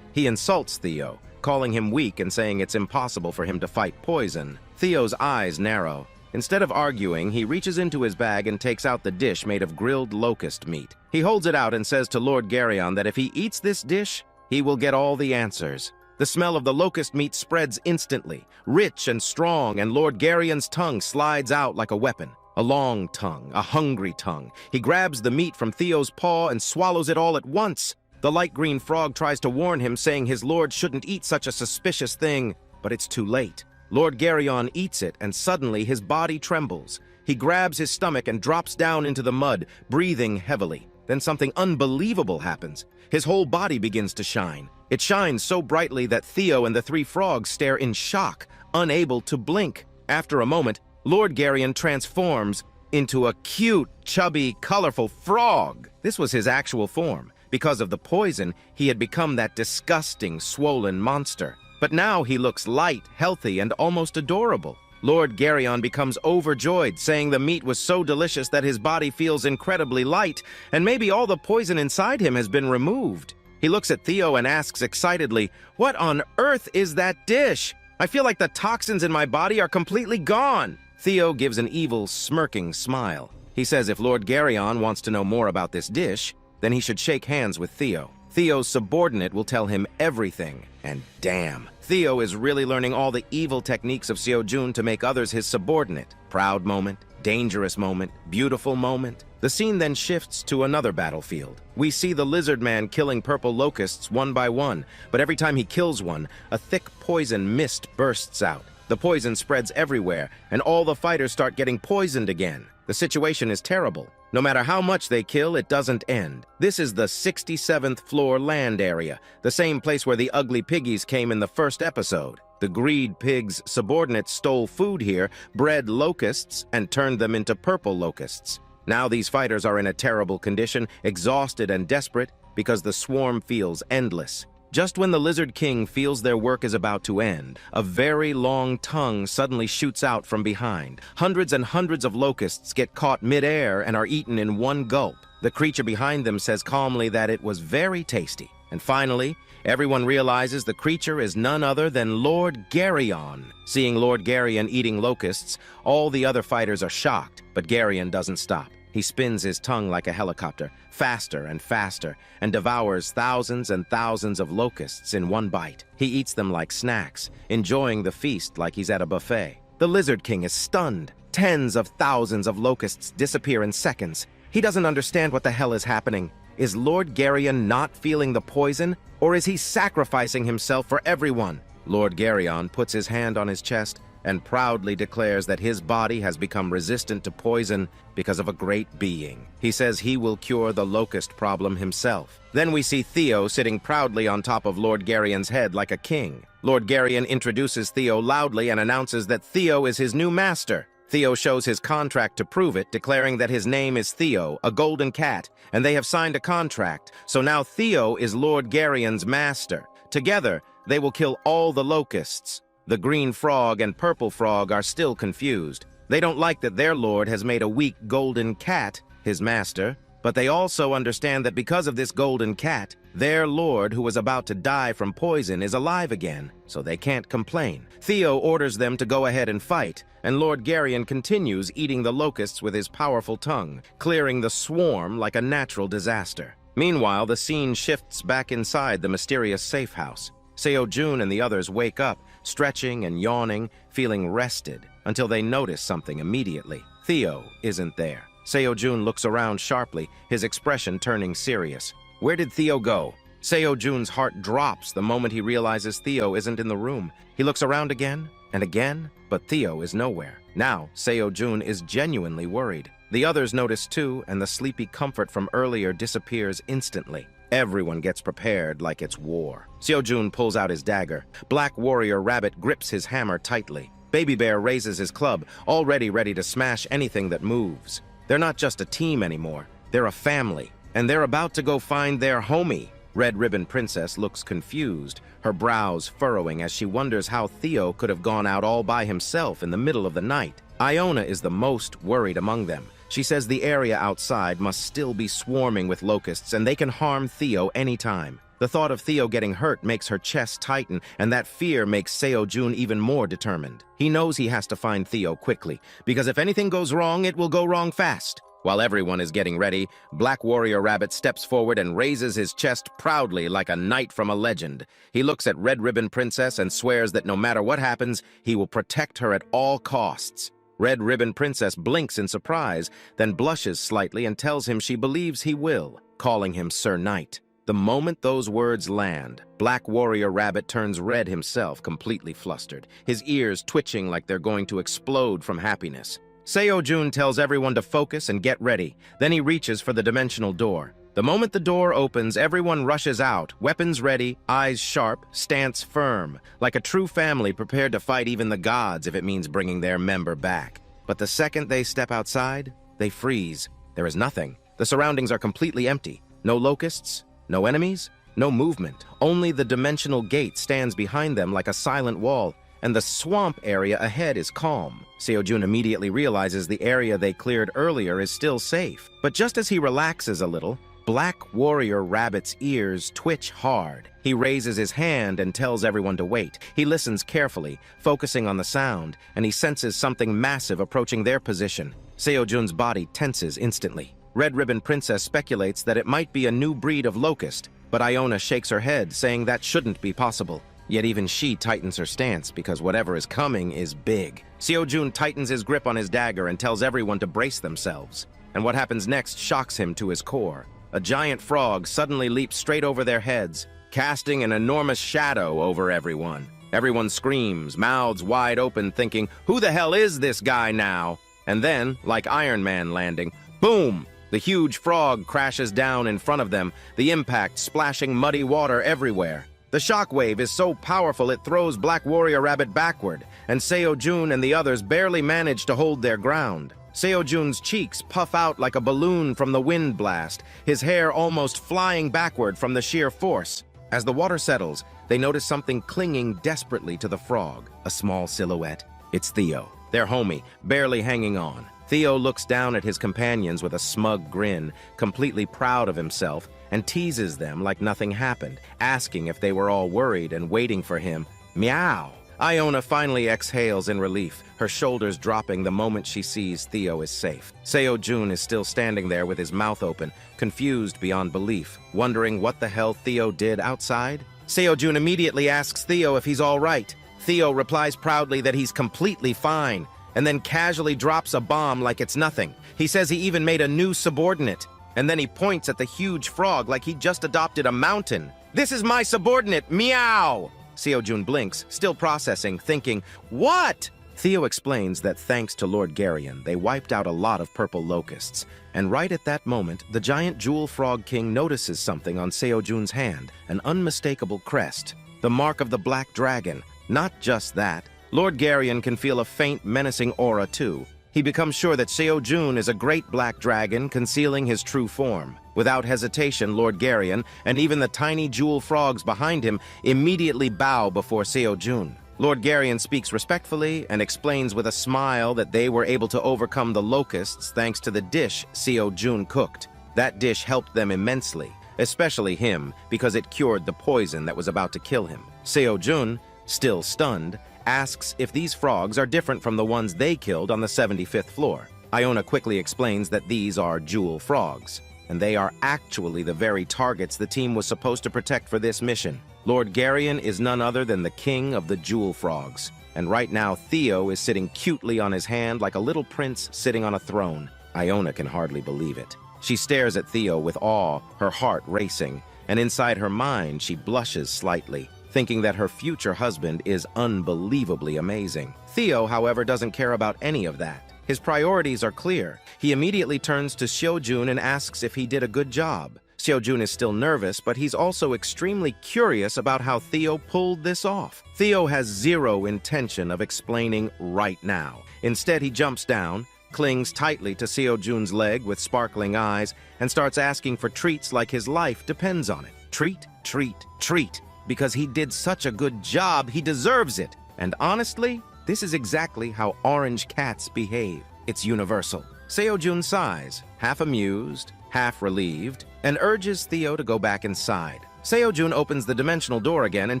He insults Theo, calling him weak and saying it's impossible for him to fight poison. Theo's eyes narrow. Instead of arguing, he reaches into his bag and takes out the dish made of grilled locust meat. He holds it out and says to Lord Geryon that if he eats this dish, he will get all the answers. The smell of the locust meat spreads instantly, rich and strong, and Lord Geryon's tongue slides out like a weapon. A long tongue, a hungry tongue. He grabs the meat from Theo's paw and swallows it all at once. The light green frog tries to warn him, saying his lord shouldn't eat such a suspicious thing, but it's too late. Lord Geryon eats it, and suddenly his body trembles. He grabs his stomach and drops down into the mud, breathing heavily. Then something unbelievable happens. His whole body begins to shine. It shines so brightly that Theo and the three frogs stare in shock, unable to blink. After a moment, Lord Geryon transforms into a cute, chubby, colorful frog. This was his actual form. Because of the poison, he had become that disgusting, swollen monster. But now he looks light, healthy, and almost adorable. Lord Geryon becomes overjoyed, saying the meat was so delicious that his body feels incredibly light, and maybe all the poison inside him has been removed. He looks at Theo and asks excitedly, "What on earth is that dish? I feel like the toxins in my body are completely gone." Theo gives an evil, smirking smile. He says if Lord Geryon wants to know more about this dish, then he should shake hands with Theo. Theo's subordinate will tell him everything, and damn, Theo is really learning all the evil techniques of Seo-jun to make others his subordinate. Proud moment, dangerous moment, beautiful moment. The scene then shifts to another battlefield. We see the lizard man killing purple locusts one by one, but every time he kills one, a thick poison mist bursts out. The poison spreads everywhere, and all the fighters start getting poisoned again. The situation is terrible. No matter how much they kill, it doesn't end. This is the 67th floor land area, the same place where the ugly piggies came in the first episode. The greed pig's subordinates stole food here, bred locusts, and turned them into purple locusts. Now these fighters are in a terrible condition, exhausted and desperate, because the swarm feels endless. Just when the Lizard King feels their work is about to end, a very long tongue suddenly shoots out from behind. Hundreds and hundreds of locusts get caught mid-air and are eaten in one gulp. The creature behind them says calmly that it was very tasty. And finally, everyone realizes the creature is none other than Lord Geryon. Seeing Lord Geryon eating locusts, all the other fighters are shocked, but Geryon doesn't stop. He spins his tongue like a helicopter, faster and faster, and devours thousands and thousands of locusts in one bite. He eats them like snacks, enjoying the feast like he's at a buffet. The Lizard King is stunned. Tens of thousands of locusts disappear in seconds. He doesn't understand what the hell is happening. Is Lord Geryon not feeling the poison, or is he sacrificing himself for everyone? Lord Geryon puts his hand on his chest and proudly declares that his body has become resistant to poison because of a great being. He says he will cure the locust problem himself. Then we see Theo sitting proudly on top of Lord Geryon's head like a king. Lord Geryon introduces Theo loudly and announces that Theo is his new master. Theo shows his contract to prove it, declaring that his name is Theo, a golden cat, and they have signed a contract, so now Theo is Lord Geryon's master. Together, they will kill all the locusts. The green frog and purple frog are still confused. They don't like that their lord has made a weak golden cat his master, but they also understand that because of this golden cat, their lord who was about to die from poison is alive again, so they can't complain. Theo orders them to go ahead and fight, and Lord Geryon continues eating the locusts with his powerful tongue, clearing the swarm like a natural disaster. Meanwhile, the scene shifts back inside the mysterious safe house. Seo-jun and the others wake up, stretching and yawning, feeling rested, until they notice something immediately. Theo isn't there. Seo-jun looks around sharply, his expression turning serious. Where did Theo go? Seo-jun's heart drops the moment he realizes Theo isn't in the room. He looks around again and again, but Theo is nowhere. Now, Seo-jun is genuinely worried. The others notice too, and the sleepy comfort from earlier disappears instantly. Everyone gets prepared like it's war. Seo-jun pulls out his dagger. Black Warrior Rabbit grips his hammer tightly. Baby Bear raises his club, already ready to smash anything that moves. They're not just a team anymore. They're a family, and they're about to go find their homie. Red Ribbon Princess looks confused, her brows furrowing as she wonders how Theo could have gone out all by himself in the middle of the night. Iona is the most worried among them. She says the area outside must still be swarming with locusts and they can harm Theo anytime. The The thought of Theo getting hurt makes her chest tighten, and that fear makes Seo-jun even more determined. He knows he has to find Theo quickly, because if anything goes wrong, it will go wrong fast. While everyone is getting ready, Black Warrior Rabbit steps forward and raises his chest proudly like a knight from a legend. He looks at Red Ribbon Princess and swears that no matter what happens, he will protect her at all costs. Red Ribbon Princess blinks in surprise, then blushes slightly and tells him she believes he will, calling him Sir Knight. The moment those words land, Black Warrior Rabbit turns red himself, completely flustered, his ears twitching like they're going to explode from happiness. Seo-jun tells everyone to focus and get ready. Then he reaches for the dimensional door. The moment the door opens, everyone rushes out, weapons ready, eyes sharp, stance firm, like a true family prepared to fight even the gods if it means bringing their member back. But the second they step outside, they freeze. There is nothing. The surroundings are completely empty. No locusts, no enemies, no movement. Only the dimensional gate stands behind them like a silent wall, and the swamp area ahead is calm. Seo-jun immediately realizes the area they cleared earlier is still safe. But just as he relaxes a little, Black Warrior Rabbit's ears twitch hard. He raises his hand and tells everyone to wait. He listens carefully, focusing on the sound, and he senses something massive approaching their position. Seo-jun's body tenses instantly. Red Ribbon Princess speculates that it might be a new breed of locust, but Iona shakes her head, saying that shouldn't be possible. Yet even she tightens her stance because whatever is coming is big. Seo-jun tightens his grip on his dagger and tells everyone to brace themselves. And what happens next shocks him to his core. A giant frog suddenly leaps straight over their heads, casting an enormous shadow over everyone. Everyone screams, mouths wide open, thinking, "Who the hell is this guy now?" And then, like Iron Man landing, boom! The huge frog crashes down in front of them, the impact splashing muddy water everywhere. The shockwave is so powerful it throws Black Warrior Rabbit backward, and Seo-jun and the others barely manage to hold their ground. Seo-jun's cheeks puff out like a balloon from the wind blast, his hair almost flying backward from the sheer force. As the water settles, they notice something clinging desperately to the frog, a small silhouette. It's Theo, their homie, barely hanging on. Theo looks down at his companions with a smug grin, completely proud of himself, and teases them like nothing happened, asking if they were all worried and waiting for him. Meow! Iona finally exhales in relief, her shoulders dropping the moment she sees Theo is safe. Seo-jun is still standing there with his mouth open, confused beyond belief, wondering what the hell Theo did outside. Seo-jun immediately asks Theo if he's all right. Theo replies proudly that he's completely fine, and then casually drops a bomb like it's nothing. He says he even made a new subordinate, and then he points at the huge frog like he just adopted a mountain. "This is my subordinate, meow!" Seo-jun blinks, still processing, thinking, "What?" Theo explains that thanks to Lord Garyon, they wiped out a lot of purple locusts. And right at that moment, the giant Jewel Frog King notices something on Seo-jun's hand, an unmistakable crest. The mark of the Black Dragon. Not just that. Lord Garyon can feel a faint, menacing aura too. He becomes sure that Seo-jun is a great black dragon concealing his true form. Without hesitation, Lord Garyon, and even the tiny jewel frogs behind him, immediately bow before Seo-jun. Lord Garyon speaks respectfully and explains with a smile that they were able to overcome the locusts thanks to the dish Seo-jun cooked. That dish helped them immensely, especially him, because it cured the poison that was about to kill him. Seo-jun, still stunned, asks if these frogs are different from the ones they killed on the 75th floor. Iona quickly explains that these are jewel frogs, and they are actually the very targets the team was supposed to protect for this mission. Lord Garyon is none other than the king of the jewel frogs, and right now Theo is sitting cutely on his hand like a little prince sitting on a throne. Iona can hardly believe it. She stares at Theo with awe, her heart racing, and inside her mind she blushes slightly, thinking that her future husband is unbelievably amazing. Theo, however, doesn't care about any of that. His priorities are clear. He immediately turns to Seo-jun and asks if he did a good job. Seo-jun is still nervous, but he's also extremely curious about how Theo pulled this off. Theo has zero intention of explaining right now. Instead, he jumps down, clings tightly to Seo-jun's leg with sparkling eyes, and starts asking for treats like his life depends on it. Treat, treat, treat. Because he did such a good job, he deserves it. And honestly, this is exactly how orange cats behave. It's universal. Seo-jun sighs, half amused, half relieved, and urges Theo to go back inside. Seo-jun opens the dimensional door again and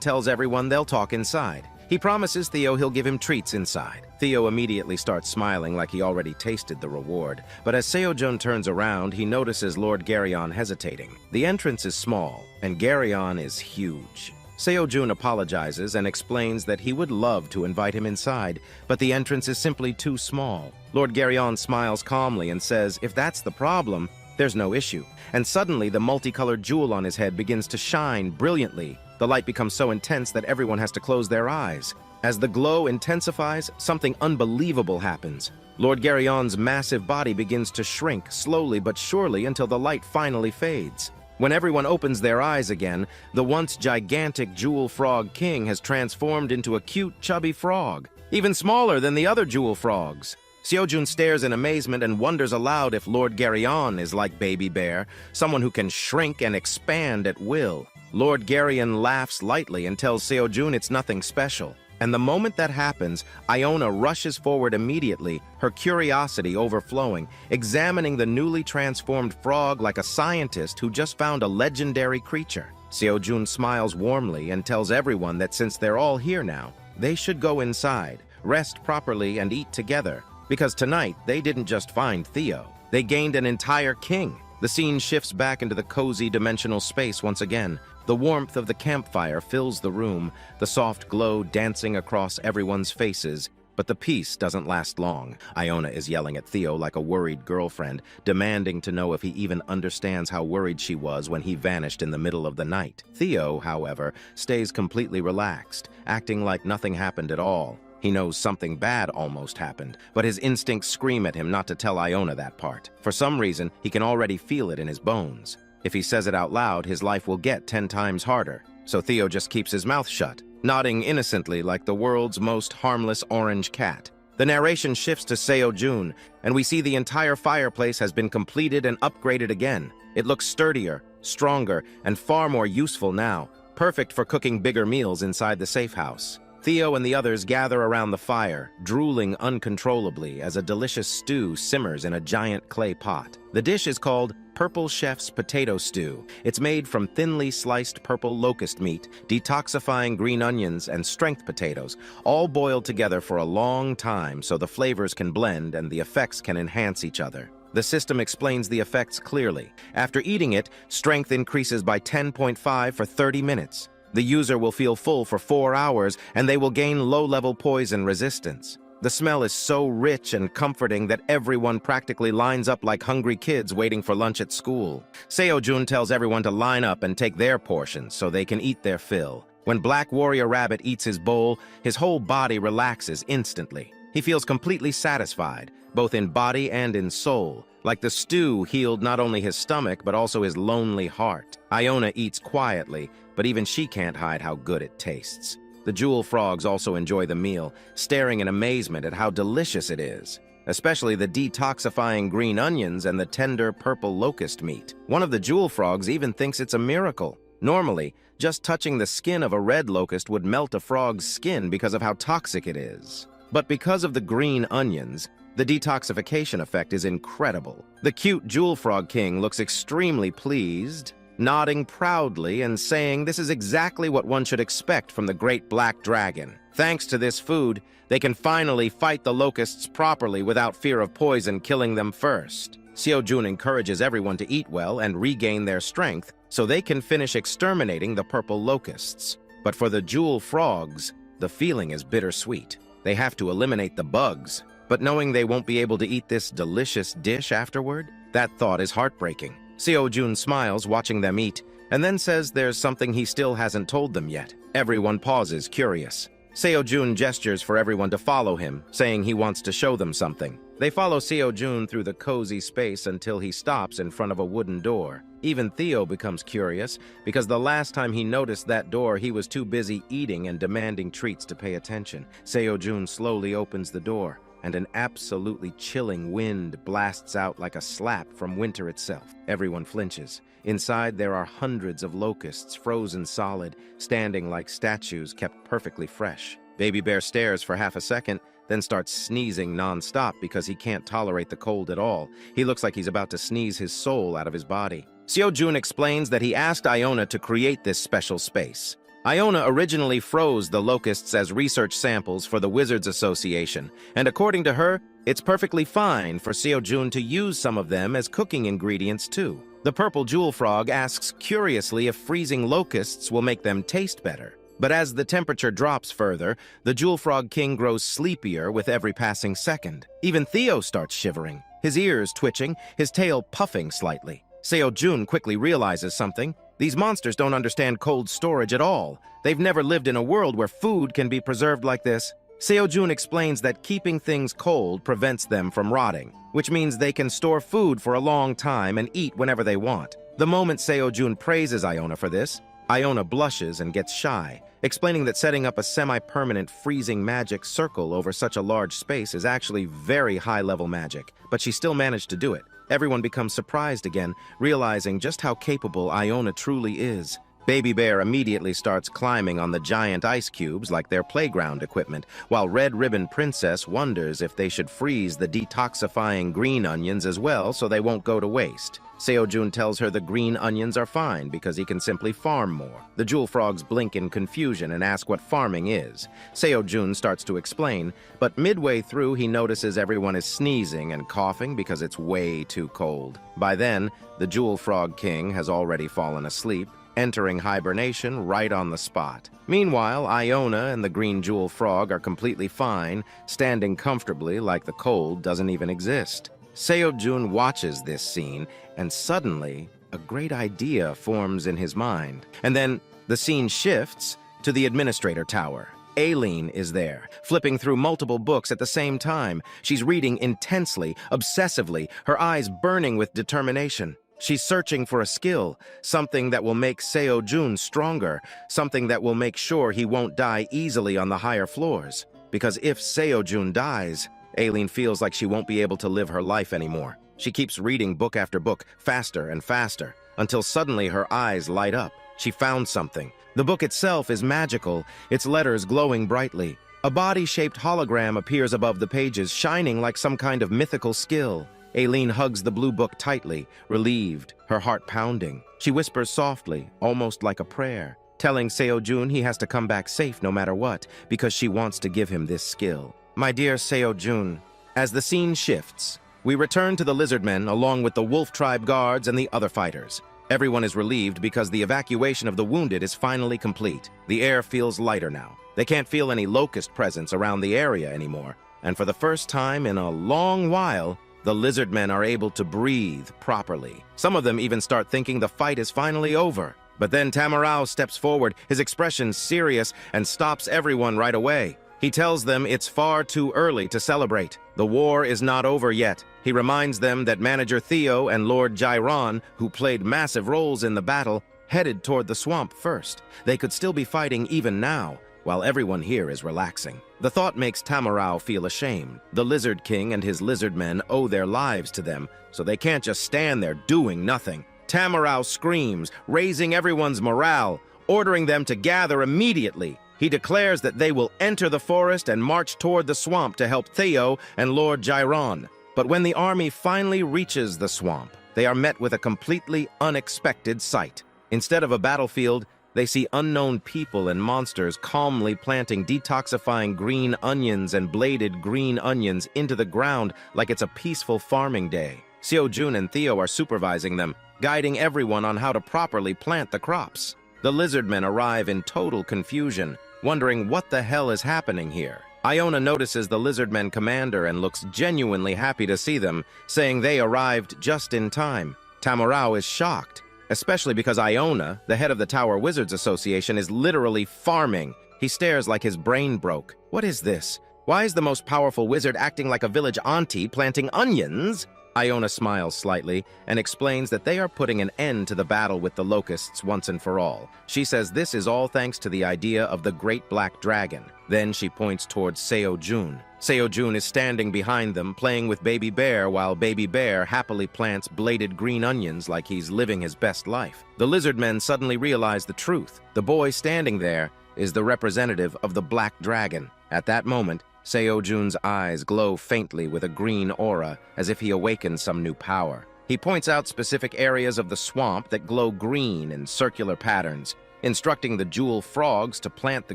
tells everyone they'll talk inside. He promises Theo he'll give him treats inside. Theo immediately starts smiling like he already tasted the reward, but as Seo-jun turns around, he notices Lord Garyon hesitating. The entrance is small, and Garyon is huge. Seo-jun apologizes and explains that he would love to invite him inside, but the entrance is simply too small. Lord Garyon smiles calmly and says if that's the problem, there's no issue. And suddenly the multicolored jewel on his head begins to shine brilliantly. The light becomes so intense that everyone has to close their eyes. As the glow intensifies, something unbelievable happens. Lord Garyon's massive body begins to shrink slowly but surely until the light finally fades. When everyone opens their eyes again, the once gigantic Jewel Frog King has transformed into a cute, chubby frog, even smaller than the other Jewel Frogs. Seo-jun stares in amazement and wonders aloud if Lord Garyon is like Baby Bear, someone who can shrink and expand at will. Lord Garyon laughs lightly and tells Seo-jun it's nothing special. And the moment that happens, Iona rushes forward immediately, her curiosity overflowing, examining the newly transformed frog like a scientist who just found a legendary creature. Seo-jun smiles warmly and tells everyone that since they're all here now, they should go inside, rest properly, and eat together. Because tonight, they didn't just find Theo, they gained an entire king. The scene shifts back into the cozy dimensional space once again. The warmth of the campfire fills the room, the soft glow dancing across everyone's faces. But the peace doesn't last long. Iona is yelling at Theo like a worried girlfriend, demanding to know if he even understands how worried she was when he vanished in the middle of the night. Theo, however, stays completely relaxed, acting like nothing happened at all. He knows something bad almost happened, but his instincts scream at him not to tell Iona that part. For some reason, he can already feel it in his bones. If he says it out loud, his life will get 10 times harder. So Theo just keeps his mouth shut, nodding innocently like the world's most harmless orange cat. The narration shifts to Seo-jun, and we see the entire fireplace has been completed and upgraded again. It looks sturdier, stronger, and far more useful now, perfect for cooking bigger meals inside the safe house. Theo and the others gather around the fire, drooling uncontrollably as a delicious stew simmers in a giant clay pot. The dish is called Purple Chef's Potato Stew. It's made from thinly sliced purple locust meat, detoxifying green onions, and strength potatoes, all boiled together for a long time so the flavors can blend and the effects can enhance each other. The system explains the effects clearly. After eating it, strength increases by 10.5 for 30 minutes. The user will feel full for 4 hours, and they will gain low-level poison resistance. The smell is so rich and comforting that everyone practically lines up like hungry kids waiting for lunch at school. Seo-jun tells everyone to line up and take their portions so they can eat their fill. When Black Warrior Rabbit eats his bowl, his whole body relaxes instantly. He feels completely satisfied, both in body and in soul, like the stew healed not only his stomach but also his lonely heart. Iona eats quietly, but even she can't hide how good it tastes. The Jewel Frogs also enjoy the meal, staring in amazement at how delicious it is, especially the detoxifying green onions and the tender purple locust meat. One of the Jewel Frogs even thinks it's a miracle. Normally, just touching the skin of a red locust would melt a frog's skin because of how toxic it is. But because of the green onions, the detoxification effect is incredible. The cute Jewel Frog King looks extremely pleased, nodding proudly and saying this is exactly what one should expect from the great black dragon. Thanks to this food, they can finally fight the locusts properly without fear of poison killing them first. Seo-jun encourages everyone to eat well and regain their strength so they can finish exterminating the purple locusts. But for the Jewel Frogs, the feeling is bittersweet. They have to eliminate the bugs, but knowing they won't be able to eat this delicious dish afterward, that thought is heartbreaking. Seo-jun smiles watching them eat, and then says there's something he still hasn't told them yet. Everyone pauses, curious. Seo-jun gestures for everyone to follow him, saying he wants to show them something. They follow Seo-jun through the cozy space until he stops in front of a wooden door. Even Theo becomes curious, because the last time he noticed that door, he was too busy eating and demanding treats to pay attention. Seo-jun slowly opens the door, and an absolutely chilling wind blasts out like a slap from winter itself. Everyone flinches. Inside, there are hundreds of locusts, frozen solid, standing like statues kept perfectly fresh. Baby Bear stares for half a second, then starts sneezing non-stop because he can't tolerate the cold at all. He looks like he's about to sneeze his soul out of his body. Seo-jun explains that he asked Iona to create this special space. Iona originally froze the locusts as research samples for the Wizards Association, and according to her, it's perfectly fine for Seo-jun to use some of them as cooking ingredients too. The purple jewel frog asks curiously if freezing locusts will make them taste better. But as the temperature drops further, the jewel frog king grows sleepier with every passing second. Even Theo starts shivering, his ears twitching, his tail puffing slightly. Seo-jun quickly realizes something. These monsters don't understand cold storage at all. They've never lived in a world where food can be preserved like this. Seo-jun explains that keeping things cold prevents them from rotting, which means they can store food for a long time and eat whenever they want. The moment Seo-jun praises Iona for this, Iona blushes and gets shy, explaining that setting up a semi-permanent freezing magic circle over such a large space is actually very high-level magic, but she still managed to do it. Everyone becomes surprised again, realizing just how capable Iona truly is. Baby Bear immediately starts climbing on the giant ice cubes like their playground equipment, while Red Ribbon Princess wonders if they should freeze the detoxifying green onions as well so they won't go to waste. Seo-jun tells her the green onions are fine because he can simply farm more. The jewel frogs blink in confusion and ask what farming is. Seo-jun starts to explain, but midway through he notices everyone is sneezing and coughing because it's way too cold. By then, the jewel frog king has already fallen asleep, entering hibernation right on the spot. Meanwhile, Iona and the green jewel frog are completely fine, standing comfortably like the cold doesn't even exist. Seo-jun watches this scene, and suddenly, a great idea forms in his mind. And then, the scene shifts to the administrator tower. Aileen is there, flipping through multiple books at the same time. She's reading intensely, obsessively, her eyes burning with determination. She's searching for a skill, something that will make Seo-jun stronger, something that will make sure he won't die easily on the higher floors. Because if Seo-jun dies, Aileen feels like she won't be able to live her life anymore. She keeps reading book after book, faster and faster, until suddenly her eyes light up. She found something. The book itself is magical, its letters glowing brightly. A body-shaped hologram appears above the pages, shining like some kind of mythical skill. Aileen hugs the blue book tightly, relieved, her heart pounding. She whispers softly, almost like a prayer, telling Seo-jun he has to come back safe no matter what, because she wants to give him this skill. My dear Seo-jun, as the scene shifts, we return to the Lizardmen along with the Wolf Tribe guards and the other fighters. Everyone is relieved because the evacuation of the wounded is finally complete. The air feels lighter now. They can't feel any locust presence around the area anymore. And for the first time in a long while, the Lizardmen are able to breathe properly. Some of them even start thinking the fight is finally over. But then Tamarao steps forward, his expression serious, and stops everyone right away. He tells them it's far too early to celebrate. The war is not over yet. He reminds them that Manager Theo and Lord Jairon, who played massive roles in the battle, headed toward the swamp first. They could still be fighting even now, while everyone here is relaxing. The thought makes Tamarao feel ashamed. The Lizard King and his lizard men owe their lives to them, so they can't just stand there doing nothing. Tamarao screams, raising everyone's morale, ordering them to gather immediately. He declares that they will enter the forest and march toward the swamp to help Theo and Lord Jairon. But when the army finally reaches the swamp, they are met with a completely unexpected sight. Instead of a battlefield, they see unknown people and monsters calmly planting detoxifying green onions and bladed green onions into the ground like it's a peaceful farming day. Seo-jun and Theo are supervising them, guiding everyone on how to properly plant the crops. The Lizardmen arrive in total confusion, wondering what the hell is happening here. Iona notices the Lizardmen commander and looks genuinely happy to see them, saying they arrived just in time. Tamarao is shocked, especially because Iona, the head of the Tower Wizards Association, is literally farming. He stares like his brain broke. What is this? Why is the most powerful wizard acting like a village auntie planting onions? Iona smiles slightly and explains that they are putting an end to the battle with the locusts once and for all. She says this is all thanks to the idea of the Great Black Dragon. Then she points towards Seo-jun. Seo-jun is standing behind them, playing with Baby Bear, while Baby Bear happily plants bladed green onions like he's living his best life. The Lizardmen suddenly realize the truth. The boy standing there is the representative of the Black Dragon. At that moment, Seo-jun's eyes glow faintly with a green aura, as if he awakens some new power. He points out specific areas of the swamp that glow green in circular patterns, instructing the jewel frogs to plant the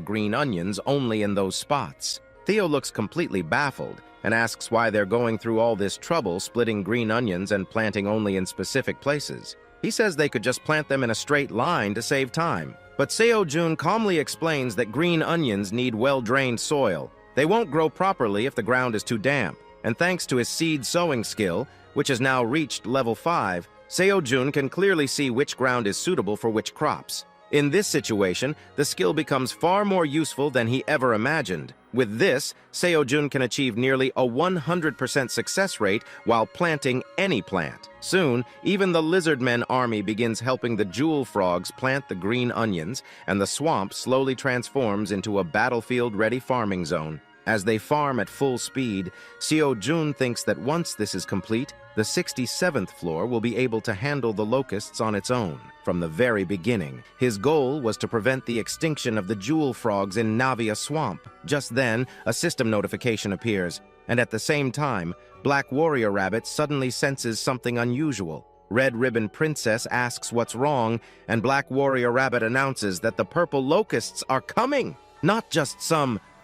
green onions only in those spots. Theo looks completely baffled and asks why they're going through all this trouble splitting green onions and planting only in specific places. He says they could just plant them in a straight line to save time. But Seo-jun calmly explains that green onions need well-drained soil. They won't grow properly if the ground is too damp. And thanks to his seed sowing skill, which has now reached level 5, Seo-jun can clearly see which ground is suitable for which crops. In this situation, the skill becomes far more useful than he ever imagined. With this, Seo-jun can achieve nearly a 100% success rate while planting any plant. Soon, even the lizardmen army begins helping the jewel frogs plant the green onions, and the swamp slowly transforms into a battlefield-ready farming zone. As they farm at full speed, Seo-jun thinks that once this is complete, the 67th floor will be able to handle the locusts on its own. From the very beginning, his goal was to prevent the extinction of the jewel frogs in Navia Swamp. Just then, a system notification appears, and at the same time, Black Warrior Rabbit suddenly senses something unusual. Red Ribbon Princess asks what's wrong, and Black Warrior Rabbit announces that the purple locusts are coming! Not just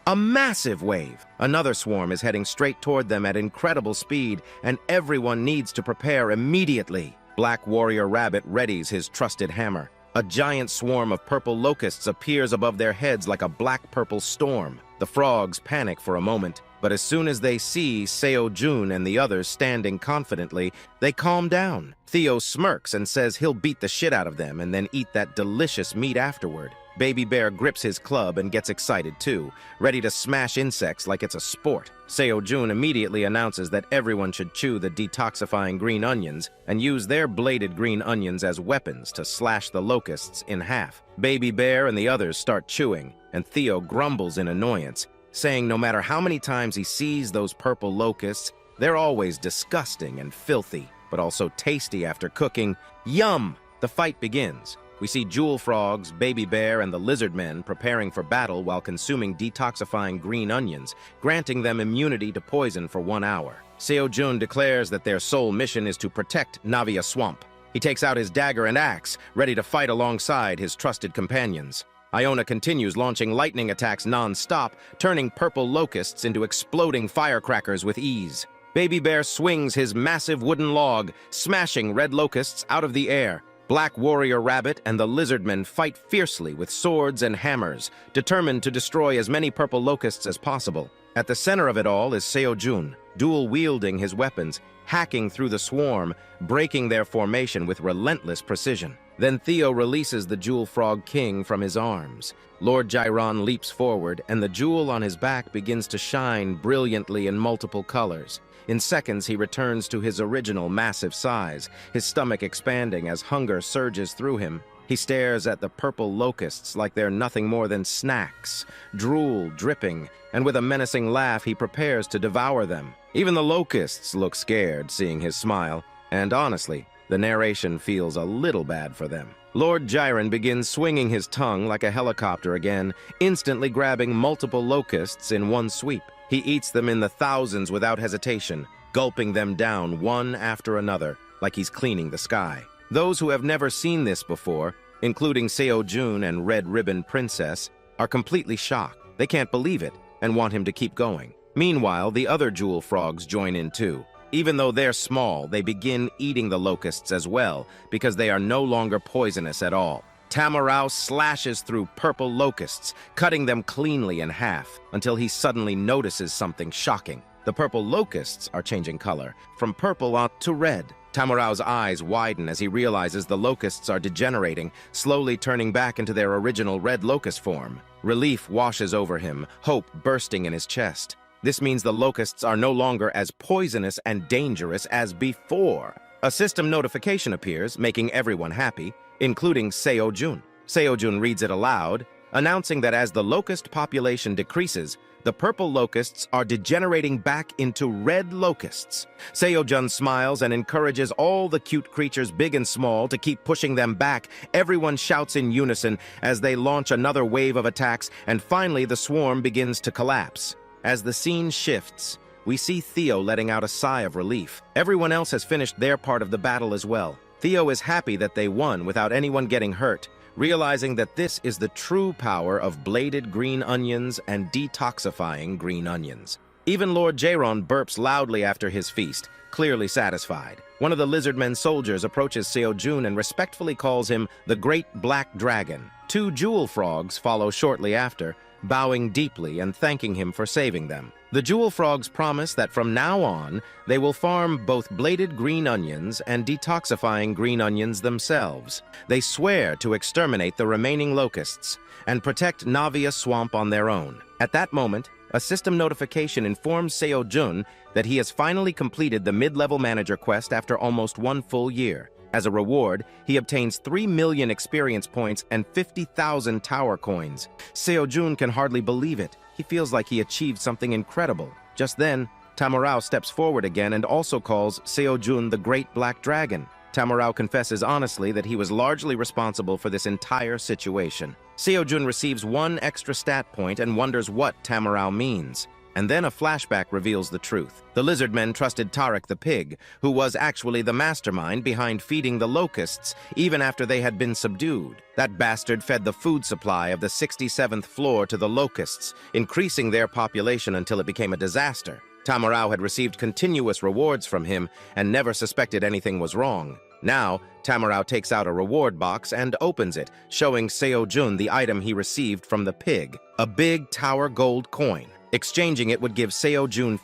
a massive wave. Another swarm is heading straight toward them at incredible speed, and everyone needs to prepare immediately. Black Warrior Rabbit readies his trusted hammer. A giant swarm of purple locusts appears above their heads like a black-purple storm. The frogs panic for a moment, but as soon as they see Seo-jun and the others standing confidently, they calm down. Theo smirks and says he'll beat the shit out of them and then eat that delicious meat afterward. Baby Bear grips his club and gets excited too, ready to smash insects like it's a sport. Seo-jun immediately announces that everyone should chew the detoxifying green onions and use their bladed green onions as weapons to slash the locusts in half. Baby Bear and the others start chewing, and Theo grumbles in annoyance, saying no matter how many times he sees those purple locusts, they're always disgusting and filthy, but also tasty after cooking. Yum! The fight begins. We see jewel frogs, Baby Bear, and the lizardmen preparing for battle while consuming detoxifying green onions, granting them immunity to poison for 1 hour. Seo-jun declares that their sole mission is to protect Navia Swamp. He takes out his dagger and axe, ready to fight alongside his trusted companions. Iona continues launching lightning attacks non-stop, turning purple locusts into exploding firecrackers with ease. Baby Bear swings his massive wooden log, smashing red locusts out of the air. Black Warrior Rabbit and the lizardmen fight fiercely with swords and hammers, determined to destroy as many purple locusts as possible. At the center of it all is Seo-jun, dual-wielding his weapons, hacking through the swarm, breaking their formation with relentless precision. Then Theo releases the Jewel Frog King from his arms. Lord Jiron leaps forward, and the jewel on his back begins to shine brilliantly in multiple colors. In seconds, he returns to his original massive size, his stomach expanding as hunger surges through him. He stares at the purple locusts like they're nothing more than snacks, drool dripping, and with a menacing laugh, he prepares to devour them. Even the locusts look scared, seeing his smile, and honestly, the narration feels a little bad for them. Lord Jiren begins swinging his tongue like a helicopter again, instantly grabbing multiple locusts in one sweep. He eats them in the thousands without hesitation, gulping them down one after another, like he's cleaning the sky. Those who have never seen this before, including Seo-jun and Red Ribbon Princess, are completely shocked. They can't believe it and want him to keep going. Meanwhile, the other jewel frogs join in too. Even though they're small, they begin eating the locusts as well, because they are no longer poisonous at all. Tamarao slashes through purple locusts, cutting them cleanly in half, until he suddenly notices something shocking. The purple locusts are changing color, from purple to red. Tamarao's eyes widen as he realizes the locusts are degenerating, slowly turning back into their original red locust form. Relief washes over him, hope bursting in his chest. This means the locusts are no longer as poisonous and dangerous as before. A system notification appears, making everyone happy, including Seo-jun. Seo-jun reads it aloud, announcing that as the locust population decreases, the purple locusts are degenerating back into red locusts. Seo-jun smiles and encourages all the cute creatures, big and small, to keep pushing them back. Everyone shouts in unison as they launch another wave of attacks, and finally the swarm begins to collapse. As the scene shifts, we see Theo letting out a sigh of relief. Everyone else has finished their part of the battle as well. Theo is happy that they won without anyone getting hurt, realizing that this is the true power of bladed green onions and detoxifying green onions. Even Lord Jaron burps loudly after his feast, clearly satisfied. One of the lizardmen soldiers approaches Seo-jun and respectfully calls him the Great Black Dragon. Two jewel frogs follow shortly after, bowing deeply and thanking him for saving them. The jewel frogs promise that from now on, they will farm both bladed green onions and detoxifying green onions themselves. They swear to exterminate the remaining locusts and protect Navia Swamp on their own. At that moment, a system notification informs Seo-jun that he has finally completed the mid-level manager quest after almost 1 full year. As a reward, he obtains 3 million experience points and 50,000 tower coins. Seo-jun can hardly believe it. He feels like he achieved something incredible. Just then, Tamurao steps forward again and also calls Seo-jun the Great Black Dragon. Tamurao confesses honestly that he was largely responsible for this entire situation. Seo-jun receives 1 extra stat point and wonders what Tamurao means. And then a flashback reveals the truth. The lizardmen trusted Tarek the pig, who was actually the mastermind behind feeding the locusts even after they had been subdued. That bastard fed the food supply of the 67th floor to the locusts, increasing their population until it became a disaster. Tamurao had received continuous rewards from him and never suspected anything was wrong. Now, Tamurao takes out a reward box and opens it, showing Seo-jun the item he received from the pig, a big tower gold coin. Exchanging it would give Seo-jun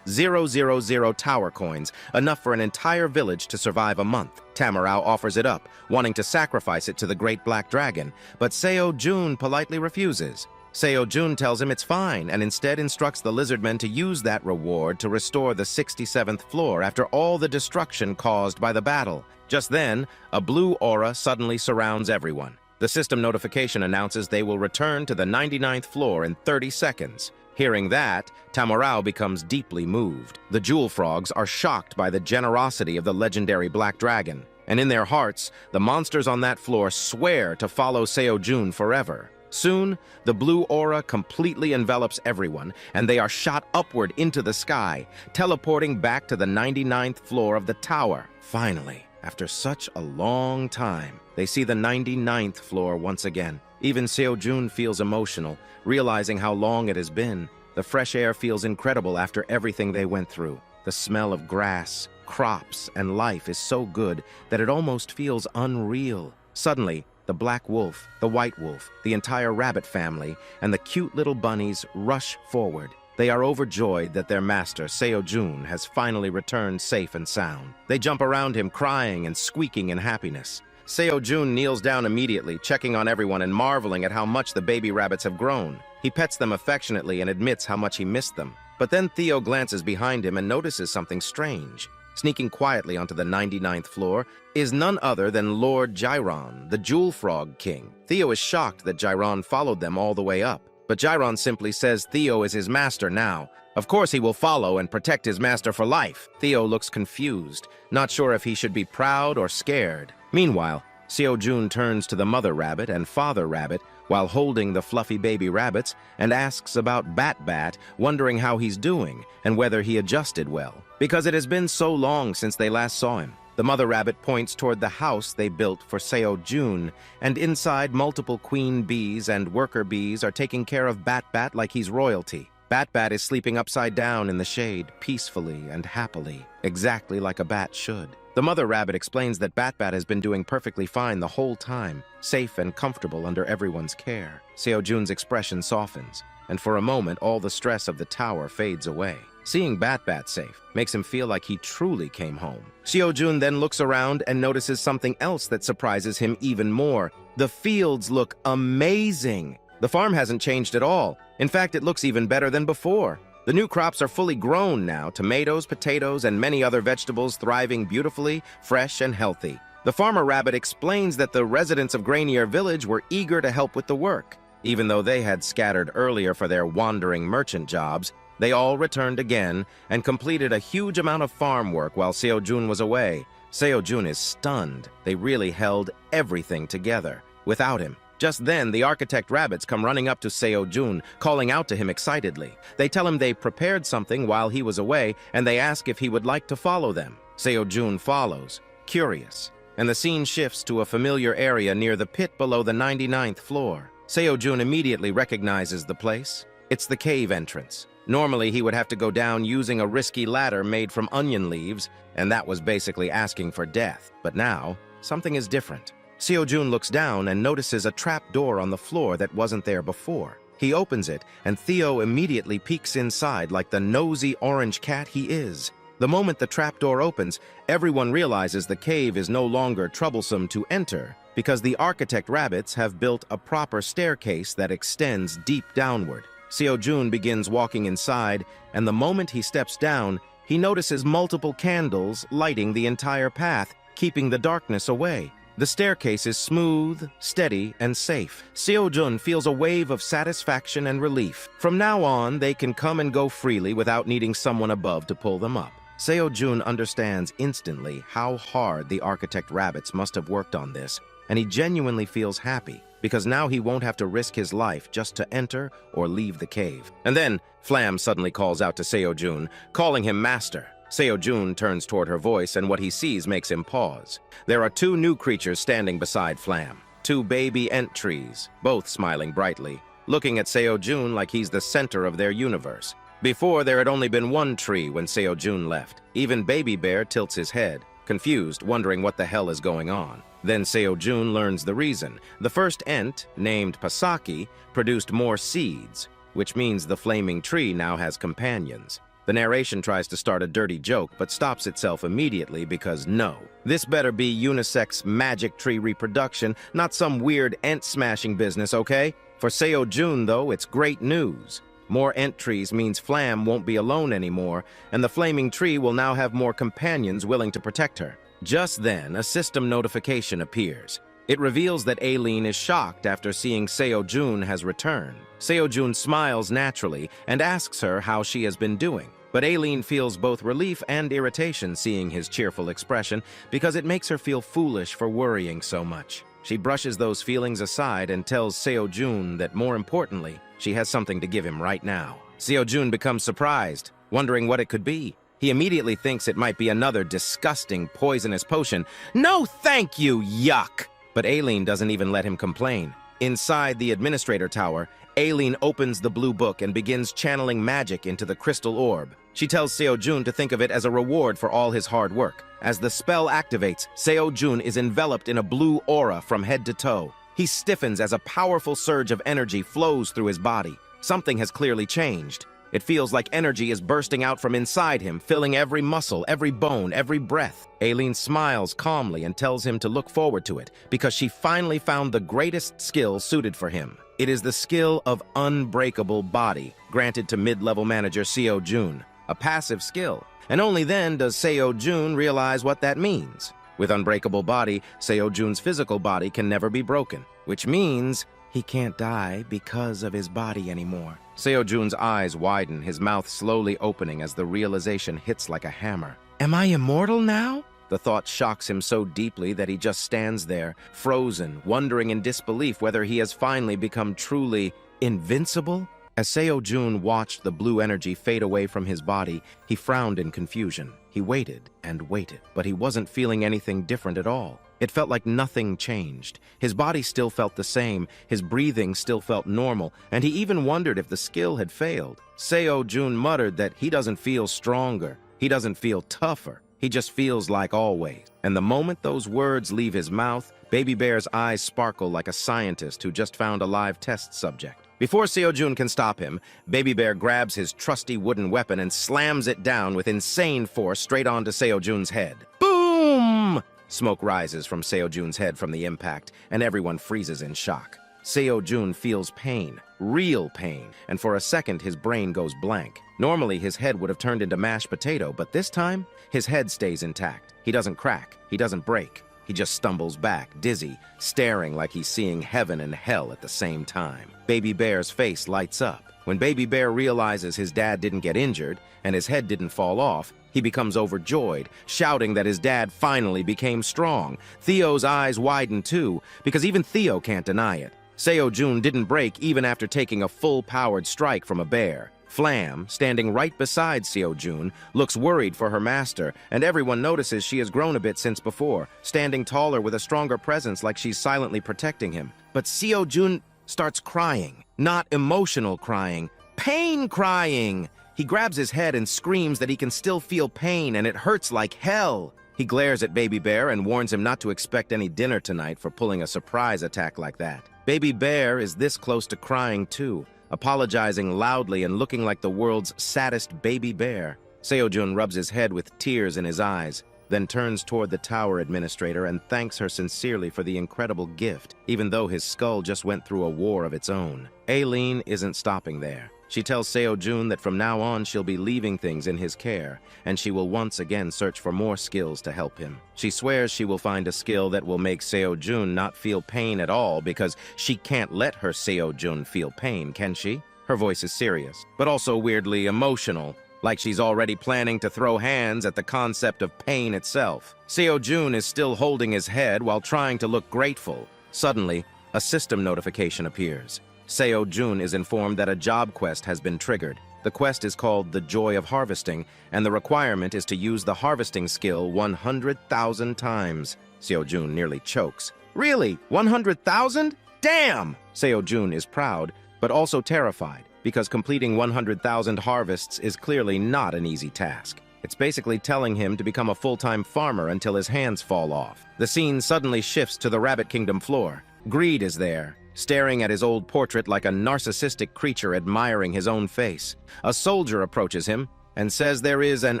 000 tower coins, enough for an entire village to survive a month. Tamurao offers it up, wanting to sacrifice it to the Great Black Dragon, but Seo-jun politely refuses. Seo-jun tells him it's fine and instead instructs the lizardmen to use that reward to restore the 67th floor after all the destruction caused by the battle. Just then, a blue aura suddenly surrounds everyone. The system notification announces they will return to the 99th floor in 30 seconds. Hearing that, Tamurao becomes deeply moved. The jewel frogs are shocked by the generosity of the legendary Black Dragon, and in their hearts, the monsters on that floor swear to follow Seo-jun forever. Soon, the blue aura completely envelops everyone, and they are shot upward into the sky, teleporting back to the 99th floor of the tower. Finally, after such a long time, they see the 99th floor once again. Even Seo-jun feels emotional, realizing how long it has been. The fresh air feels incredible after everything they went through. The smell of grass, crops, and life is so good that it almost feels unreal. Suddenly, the black wolf, the white wolf, the entire rabbit family, and the cute little bunnies rush forward. They are overjoyed that their master, Seo-jun, has finally returned safe and sound. They jump around him, crying and squeaking in happiness. Seo-jun kneels down immediately, checking on everyone and marveling at how much the baby rabbits have grown. He pets them affectionately and admits how much he missed them. But then Theo glances behind him and notices something strange. Sneaking quietly onto the 99th floor is none other than Lord Jaron, the Jewel Frog King. Theo is shocked that Jaron followed them all the way up. But Jaron simply says Theo is his master now. Of course he will follow and protect his master for life. Theo looks confused, not sure if he should be proud or scared. Meanwhile, Seo-jun turns to the mother rabbit and father rabbit while holding the fluffy baby rabbits and asks about Bat-Bat, wondering how he's doing and whether he adjusted well, because it has been so long since they last saw him. The mother rabbit points toward the house they built for Seo-jun, and inside multiple queen bees and worker bees are taking care of Bat-Bat like he's royalty. Bat-Bat is sleeping upside down in the shade, peacefully and happily, exactly like a bat should. The mother rabbit explains that Bat-Bat has been doing perfectly fine the whole time, safe and comfortable under everyone's care. Seo-jun's expression softens, and for a moment all the stress of the tower fades away. Seeing Bat-Bat safe makes him feel like he truly came home. Seo-jun then looks around and notices something else that surprises him even more. The fields look amazing. The farm hasn't changed at all. In fact, it looks even better than before. The new crops are fully grown now, tomatoes, potatoes, and many other vegetables thriving beautifully, fresh, and healthy. The farmer rabbit explains that the residents of Grainier Village were eager to help with the work. Even though they had scattered earlier for their wandering merchant jobs, they all returned again and completed a huge amount of farm work while Seo-jun was away. Seo-jun is stunned. They really held everything together. Without him, Just then, the architect rabbits come running up to Seo-jun, calling out to him excitedly. They tell him they prepared something while he was away, and they ask if he would like to follow them. Seo-jun follows, curious, and the scene shifts to a familiar area near the pit below the 99th floor. Seo-jun immediately recognizes the place. It's the cave entrance. Normally, he would have to go down using a risky ladder made from onion leaves, and that was basically asking for death. But now, something is different. Seo-jun looks down and notices a trap door on the floor that wasn't there before. He opens it, and Theo immediately peeks inside like the nosy orange cat he is. The moment the trapdoor opens, everyone realizes the cave is no longer troublesome to enter because the architect rabbits have built a proper staircase that extends deep downward. Seo-jun begins walking inside, and the moment he steps down, he notices multiple candles lighting the entire path, keeping the darkness away. The staircase is smooth, steady, and safe. Seo-jun feels a wave of satisfaction and relief. From now on, they can come and go freely without needing someone above to pull them up. Seo-jun understands instantly how hard the architect rabbits must have worked on this, and he genuinely feels happy, because now he won't have to risk his life just to enter or leave the cave. And then, Flam suddenly calls out to Seo-jun, calling him master. Seo-jun turns toward her voice, and what he sees makes him pause. There are two new creatures standing beside Flam, two baby ent trees, both smiling brightly, looking at Seo-jun like he's the center of their universe. Before, there had only been one tree when Seo-jun left. Even Baby Bear tilts his head, confused, wondering what the hell is going on. Then Seo-jun learns the reason. The first ent, named Pasaki, produced more seeds, which means the flaming tree now has companions. The narration tries to start a dirty joke, but stops itself immediately because no. This better be unisex magic tree reproduction, not some weird ent-smashing business, okay? For Seo-jun, though, it's great news. More ent trees means Flam won't be alone anymore, and the flaming tree will now have more companions willing to protect her. Just then, a system notification appears. It reveals that Aileen is shocked after seeing Seo-jun has returned. Seo-jun smiles naturally and asks her how she has been doing. But Aileen feels both relief and irritation seeing his cheerful expression because it makes her feel foolish for worrying so much. She brushes those feelings aside and tells Seo-jun that more importantly, she has something to give him right now. Seo-jun becomes surprised, wondering what it could be. He immediately thinks it might be another disgusting, poisonous potion. No, thank you, yuck! But Aileen doesn't even let him complain. Inside the administrator tower, Aileen opens the blue book and begins channeling magic into the crystal orb. She tells Seo-jun to think of it as a reward for all his hard work. As the spell activates, Seo-jun is enveloped in a blue aura from head to toe. He stiffens as a powerful surge of energy flows through his body. Something has clearly changed. It feels like energy is bursting out from inside him, filling every muscle, every bone, every breath. Aileen smiles calmly and tells him to look forward to it, because she finally found the greatest skill suited for him. It is the skill of Unbreakable Body, granted to mid-level manager Seo-jun, a passive skill. And only then does Seo-jun realize what that means. With Unbreakable Body, Seo-jun's physical body can never be broken, which means he can't die because of his body anymore. Seo-jun's eyes widen, his mouth slowly opening as the realization hits like a hammer. Am I immortal now? The thought shocks him so deeply that he just stands there, frozen, wondering in disbelief whether he has finally become truly invincible. As Seo-jun watched the blue energy fade away from his body, he frowned in confusion. He waited and waited, but he wasn't feeling anything different at all. It felt like nothing changed. His body still felt the same, his breathing still felt normal, and he even wondered if the skill had failed. Seo-jun muttered that he doesn't feel stronger, he doesn't feel tougher, he just feels like always. And the moment those words leave his mouth, Baby Bear's eyes sparkle like a scientist who just found a live test subject. Before Seo-jun can stop him, Baby Bear grabs his trusty wooden weapon and slams it down with insane force straight onto Seo-jun's head. Boom! Smoke rises from Seo-jun's head from the impact, and everyone freezes in shock. Seo-jun feels pain, real pain, and for a second his brain goes blank. Normally his head would have turned into mashed potato, but this time, his head stays intact. He doesn't crack, he doesn't break. He just stumbles back, dizzy, staring like he's seeing heaven and hell at the same time. Baby Bear's face lights up. When Baby Bear realizes his dad didn't get injured and his head didn't fall off, he becomes overjoyed, shouting that his dad finally became strong. Theo's eyes widen too, because even Theo can't deny it. Seo Jun didn't break even after taking a full-powered strike from a bear. Flam, standing right beside Seo Jun, looks worried for her master, and everyone notices she has grown a bit since before, standing taller with a stronger presence like she's silently protecting him. But Seo Jun starts crying. Not emotional crying, pain crying! He grabs his head and screams that he can still feel pain and it hurts like hell. He glares at Baby Bear and warns him not to expect any dinner tonight for pulling a surprise attack like that. Baby Bear is this close to crying too, apologizing loudly and looking like the world's saddest baby bear. Seo Jun rubs his head with tears in his eyes, then turns toward the tower administrator and thanks her sincerely for the incredible gift, even though his skull just went through a war of its own. Aileen isn't stopping there. She tells Seo Jun that from now on she'll be leaving things in his care, and she will once again search for more skills to help him. She swears she will find a skill that will make Seo Jun not feel pain at all because she can't let her Seo Jun feel pain, can she? Her voice is serious, but also weirdly emotional, like she's already planning to throw hands at the concept of pain itself. Seo Jun is still holding his head while trying to look grateful. Suddenly, a system notification appears. Seo Jun is informed that a job quest has been triggered. The quest is called The Joy of Harvesting, and the requirement is to use the harvesting skill 100,000 times. Seo Jun nearly chokes. Really? 100,000? Damn! Seo Jun is proud, but also terrified, because completing 100,000 harvests is clearly not an easy task. It's basically telling him to become a full-time farmer until his hands fall off. The scene suddenly shifts to the Rabbit Kingdom floor. Greed is there, staring at his old portrait like a narcissistic creature admiring his own face. A soldier approaches him and says there is an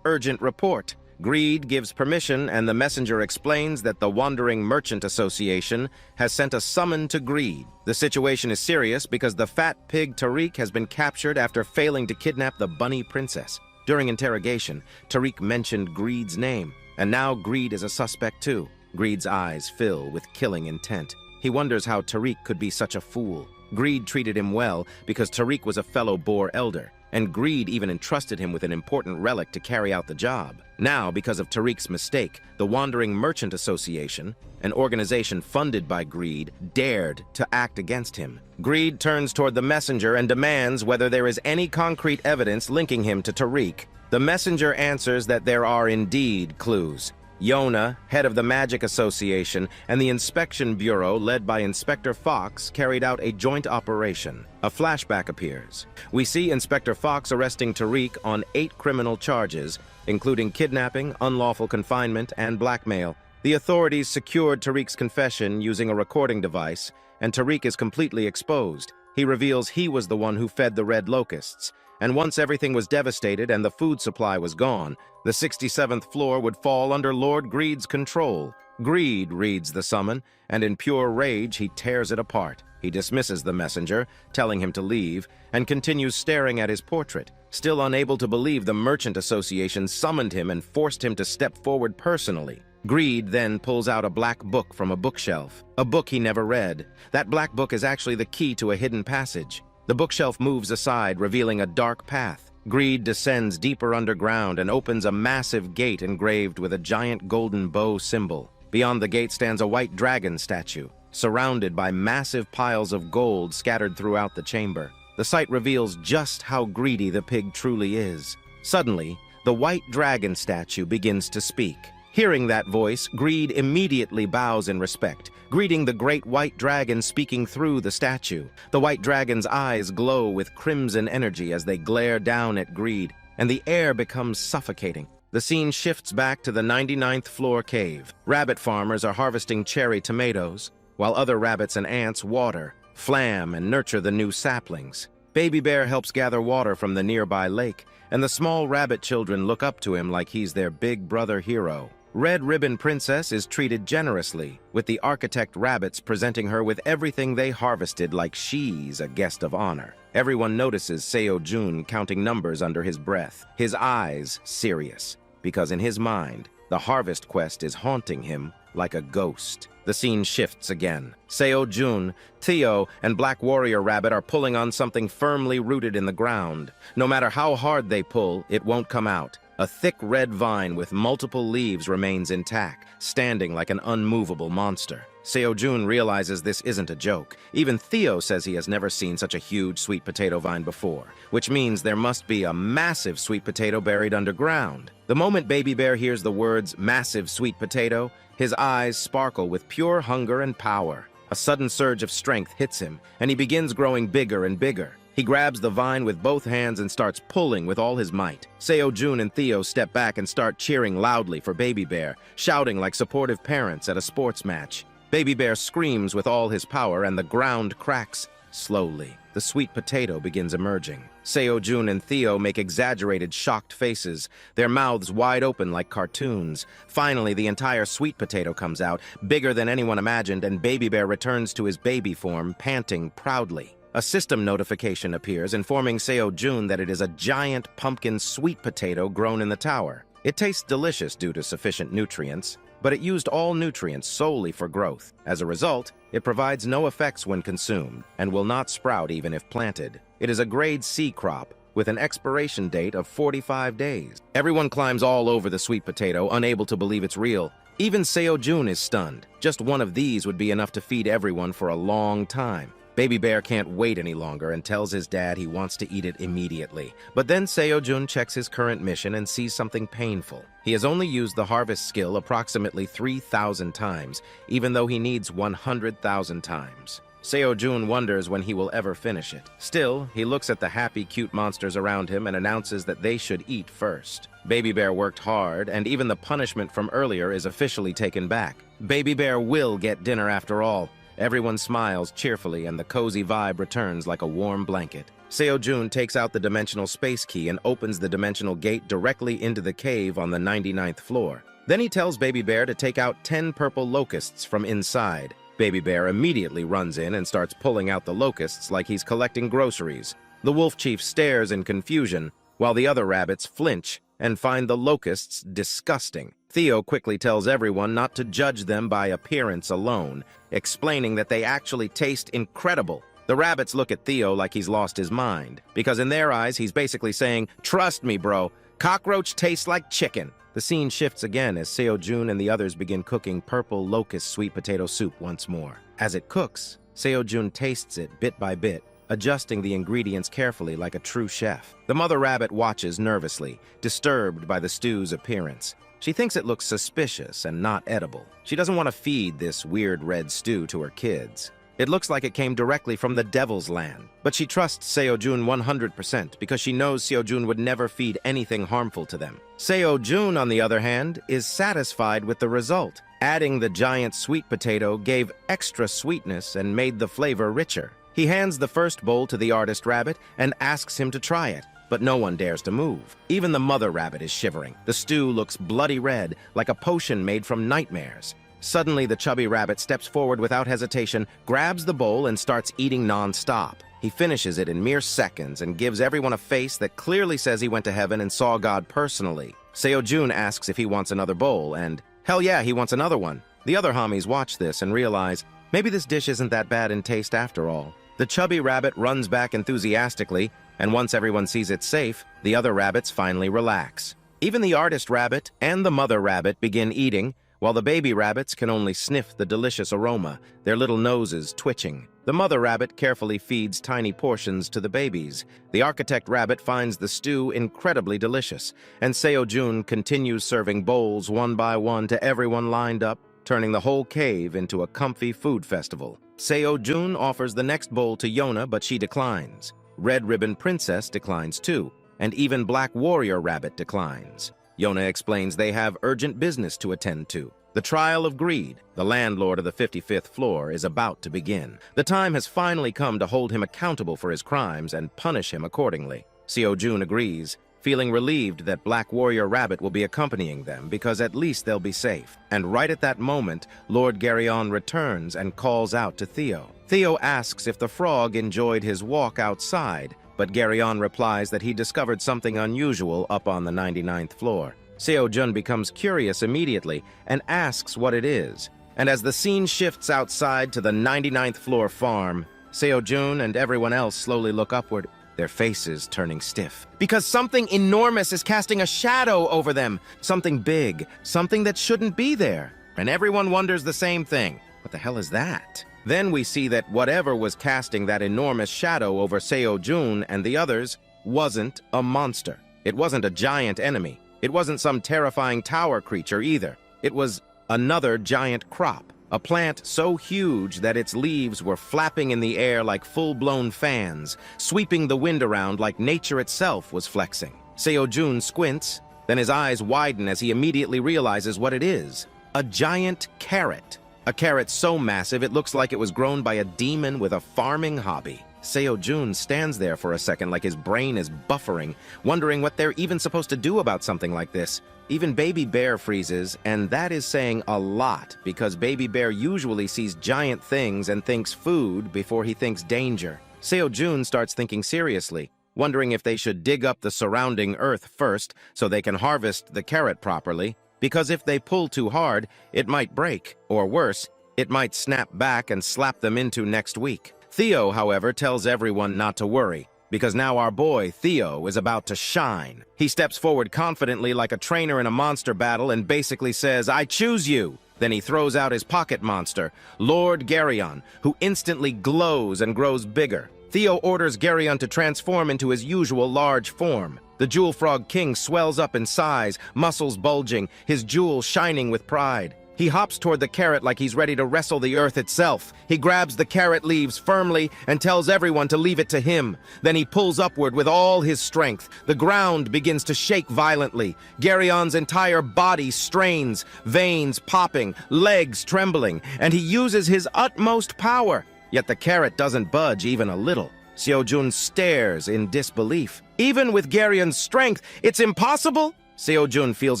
urgent report. Greed gives permission, and the messenger explains that the Wandering Merchant Association has sent a summon to Greed. The situation is serious because the fat pig Tariq has been captured after failing to kidnap the bunny princess. During interrogation, Tariq mentioned Greed's name, and now Greed is a suspect too. Greed's eyes fill with killing intent. He wonders how Tariq could be such a fool. Greed treated him well because Tariq was a fellow Boar elder, and Greed even entrusted him with an important relic to carry out the job. Now, because of Tariq's mistake, the Wandering Merchant Association, an organization funded by Greed, dared to act against him. Greed turns toward the messenger and demands whether there is any concrete evidence linking him to Tariq. The messenger answers that there are indeed clues. Yona, head of the Magic Association, and the Inspection Bureau, led by Inspector Fox, carried out a joint operation. A flashback appears. We see Inspector Fox arresting Tariq on 8 criminal charges, including kidnapping, unlawful confinement, and blackmail. The authorities secured Tariq's confession using a recording device, and Tariq is completely exposed. He reveals he was the one who fed the red locusts, and once everything was devastated and the food supply was gone, the 67th floor would fall under Lord Greed's control. Greed reads the summon, and in pure rage he tears it apart. He dismisses the messenger, telling him to leave, and continues staring at his portrait, still unable to believe the Merchant Association summoned him and forced him to step forward personally. Greed then pulls out a black book from a bookshelf, a book he never read. That black book is actually the key to a hidden passage. The bookshelf moves aside, revealing a dark path. Greed descends deeper underground and opens a massive gate engraved with a giant golden bow symbol. Beyond the gate stands a white dragon statue, surrounded by massive piles of gold scattered throughout the chamber. The sight reveals just how greedy the pig truly is. Suddenly, the white dragon statue begins to speak. Hearing that voice, Greed immediately bows in respect, greeting the great white dragon speaking through the statue. The white dragon's eyes glow with crimson energy as they glare down at Greed, and the air becomes suffocating. The scene shifts back to the 99th floor cave. Rabbit farmers are harvesting cherry tomatoes, while other rabbits and ants water, flam, and nurture the new saplings. Baby Bear helps gather water from the nearby lake, and the small rabbit children look up to him like he's their big brother hero. Red Ribbon Princess is treated generously, with the architect rabbits presenting her with everything they harvested like she's a guest of honor. Everyone notices Seo Jun counting numbers under his breath, his eyes serious, because in his mind, the harvest quest is haunting him like a ghost. The scene shifts again. Seo Jun, Theo, and Black Warrior Rabbit are pulling on something firmly rooted in the ground. No matter how hard they pull, it won't come out. A thick red vine with multiple leaves remains intact, standing like an unmovable monster. Seo-jun realizes this isn't a joke. Even Theo says he has never seen such a huge sweet potato vine before, which means there must be a massive sweet potato buried underground. The moment Baby Bear hears the words massive sweet potato, his eyes sparkle with pure hunger and power. A sudden surge of strength hits him, and he begins growing bigger and bigger. He grabs the vine with both hands and starts pulling with all his might. Seo-jun and Theo step back and start cheering loudly for Baby Bear, shouting like supportive parents at a sports match. Baby Bear screams with all his power, and the ground cracks. Slowly, the sweet potato begins emerging. Seo-jun and Theo make exaggerated, shocked faces, their mouths wide open like cartoons. Finally, the entire sweet potato comes out, bigger than anyone imagined, and Baby Bear returns to his baby form, panting proudly. A system notification appears, informing Seo-jun that it is a giant pumpkin sweet potato grown in the tower. It tastes delicious due to sufficient nutrients, but it used all nutrients solely for growth. As a result, it provides no effects when consumed and will not sprout even if planted. It is a grade C crop with an expiration date of 45 days. Everyone climbs all over the sweet potato, unable to believe it's real. Even Seo-jun is stunned. Just one of these would be enough to feed everyone for a long time. Baby Bear can't wait any longer and tells his dad he wants to eat it immediately. But then Seo-jun checks his current mission and sees something painful. He has only used the harvest skill approximately 3,000 times, even though he needs 100,000 times. Seo-jun wonders when he will ever finish it. Still, he looks at the happy, cute monsters around him and announces that they should eat first. Baby Bear worked hard, and even the punishment from earlier is officially taken back. Baby Bear will get dinner after all. Everyone smiles cheerfully, and the cozy vibe returns like a warm blanket. Seo-jun takes out the dimensional space key and opens the dimensional gate directly into the cave on the 99th floor. Then he tells Baby Bear to take out 10 purple locusts from inside. Baby Bear immediately runs in and starts pulling out the locusts like he's collecting groceries. The wolf chief stares in confusion, while the other rabbits flinch and find the locusts disgusting. Theo quickly tells everyone not to judge them by appearance alone, explaining that they actually taste incredible. The rabbits look at Theo like he's lost his mind, because in their eyes he's basically saying, "Trust me, bro, cockroach tastes like chicken." The scene shifts again as Seo-jun and the others begin cooking purple locust sweet potato soup once more. As it cooks, Seo-jun tastes it bit by bit, adjusting the ingredients carefully like a true chef. The mother rabbit watches nervously, disturbed by the stew's appearance. She thinks it looks suspicious and not edible. She doesn't want to feed this weird red stew to her kids. It looks like it came directly from the devil's land. But she trusts Seo-jun 100% because she knows Seo-jun would never feed anything harmful to them. Seo-jun, on the other hand, is satisfied with the result. Adding the giant sweet potato gave extra sweetness and made the flavor richer. He hands the first bowl to the artist rabbit and asks him to try it, but no one dares to move. Even the mother rabbit is shivering. The stew looks bloody red, like a potion made from nightmares. Suddenly, the chubby rabbit steps forward without hesitation, grabs the bowl, and starts eating non-stop. He finishes it in mere seconds and gives everyone a face that clearly says he went to heaven and saw God personally. Seo-jun asks if he wants another bowl, and hell yeah, he wants another one. The other homies watch this and realize, maybe this dish isn't that bad in taste after all. The chubby rabbit runs back enthusiastically, and once everyone sees it's safe, the other rabbits finally relax. Even the artist rabbit and the mother rabbit begin eating, while the baby rabbits can only sniff the delicious aroma, their little noses twitching. The mother rabbit carefully feeds tiny portions to the babies. The architect rabbit finds the stew incredibly delicious, and Seo-jun continues serving bowls one by one to everyone lined up, turning the whole cave into a comfy food festival. Seo-jun offers the next bowl to Yona, but she declines. Red Ribbon Princess declines too, and even Black Warrior Rabbit declines. Yona explains they have urgent business to attend to. The trial of Greed, the landlord of the 55th floor, is about to begin. The time has finally come to hold him accountable for his crimes and punish him accordingly. Seo-jun agrees, feeling relieved that Black Warrior Rabbit will be accompanying them because at least they'll be safe. And right at that moment, Lord Garyon returns and calls out to Theo. Theo asks if the frog enjoyed his walk outside, but Garyon replies that he discovered something unusual up on the 99th floor. Seo-jun becomes curious immediately and asks what it is. And as the scene shifts outside to the 99th floor farm, Seo-jun and everyone else slowly look upward. their faces turning stiff. Because something enormous is casting a shadow over them. Something big, something that shouldn't be there. And everyone wonders the same thing. What the hell is that? Then we see that whatever was casting that enormous shadow over Seo-jun and the others wasn't a monster. It wasn't a giant enemy. It wasn't some terrifying tower creature either. It was another giant crop. A plant so huge that its leaves were flapping in the air like full-blown fans, sweeping the wind around like nature itself was flexing. Seo-jun squints, then his eyes widen as he immediately realizes what it is. A giant carrot. A carrot so massive it looks like it was grown by a demon with a farming hobby. Seo-jun stands there for a second like his brain is buffering, wondering what they're even supposed to do about something like this. Even Baby Bear freezes, and that is saying a lot, because Baby Bear usually sees giant things and thinks food before he thinks danger. Seo-jun starts thinking seriously, wondering if they should dig up the surrounding earth first so they can harvest the carrot properly, because if they pull too hard, it might break, or worse, it might snap back and slap them into next week. Theo, however, tells everyone not to worry, because now our boy, Theo, is about to shine. He steps forward confidently like a trainer in a monster battle and basically says, "I choose you." Then he throws out his pocket monster, Lord Geryon, who instantly glows and grows bigger. Theo orders Geryon to transform into his usual large form. The Jewel Frog King swells up in size, muscles bulging, his jewel shining with pride. He hops toward the carrot like he's ready to wrestle the earth itself. He grabs the carrot leaves firmly and tells everyone to leave it to him. Then he pulls upward with all his strength. The ground begins to shake violently. Geryon's entire body strains, veins popping, legs trembling, and he uses his utmost power. Yet the carrot doesn't budge even a little. Seo-jun stares in disbelief. Even with Geryon's strength, it's impossible? Seo-jun feels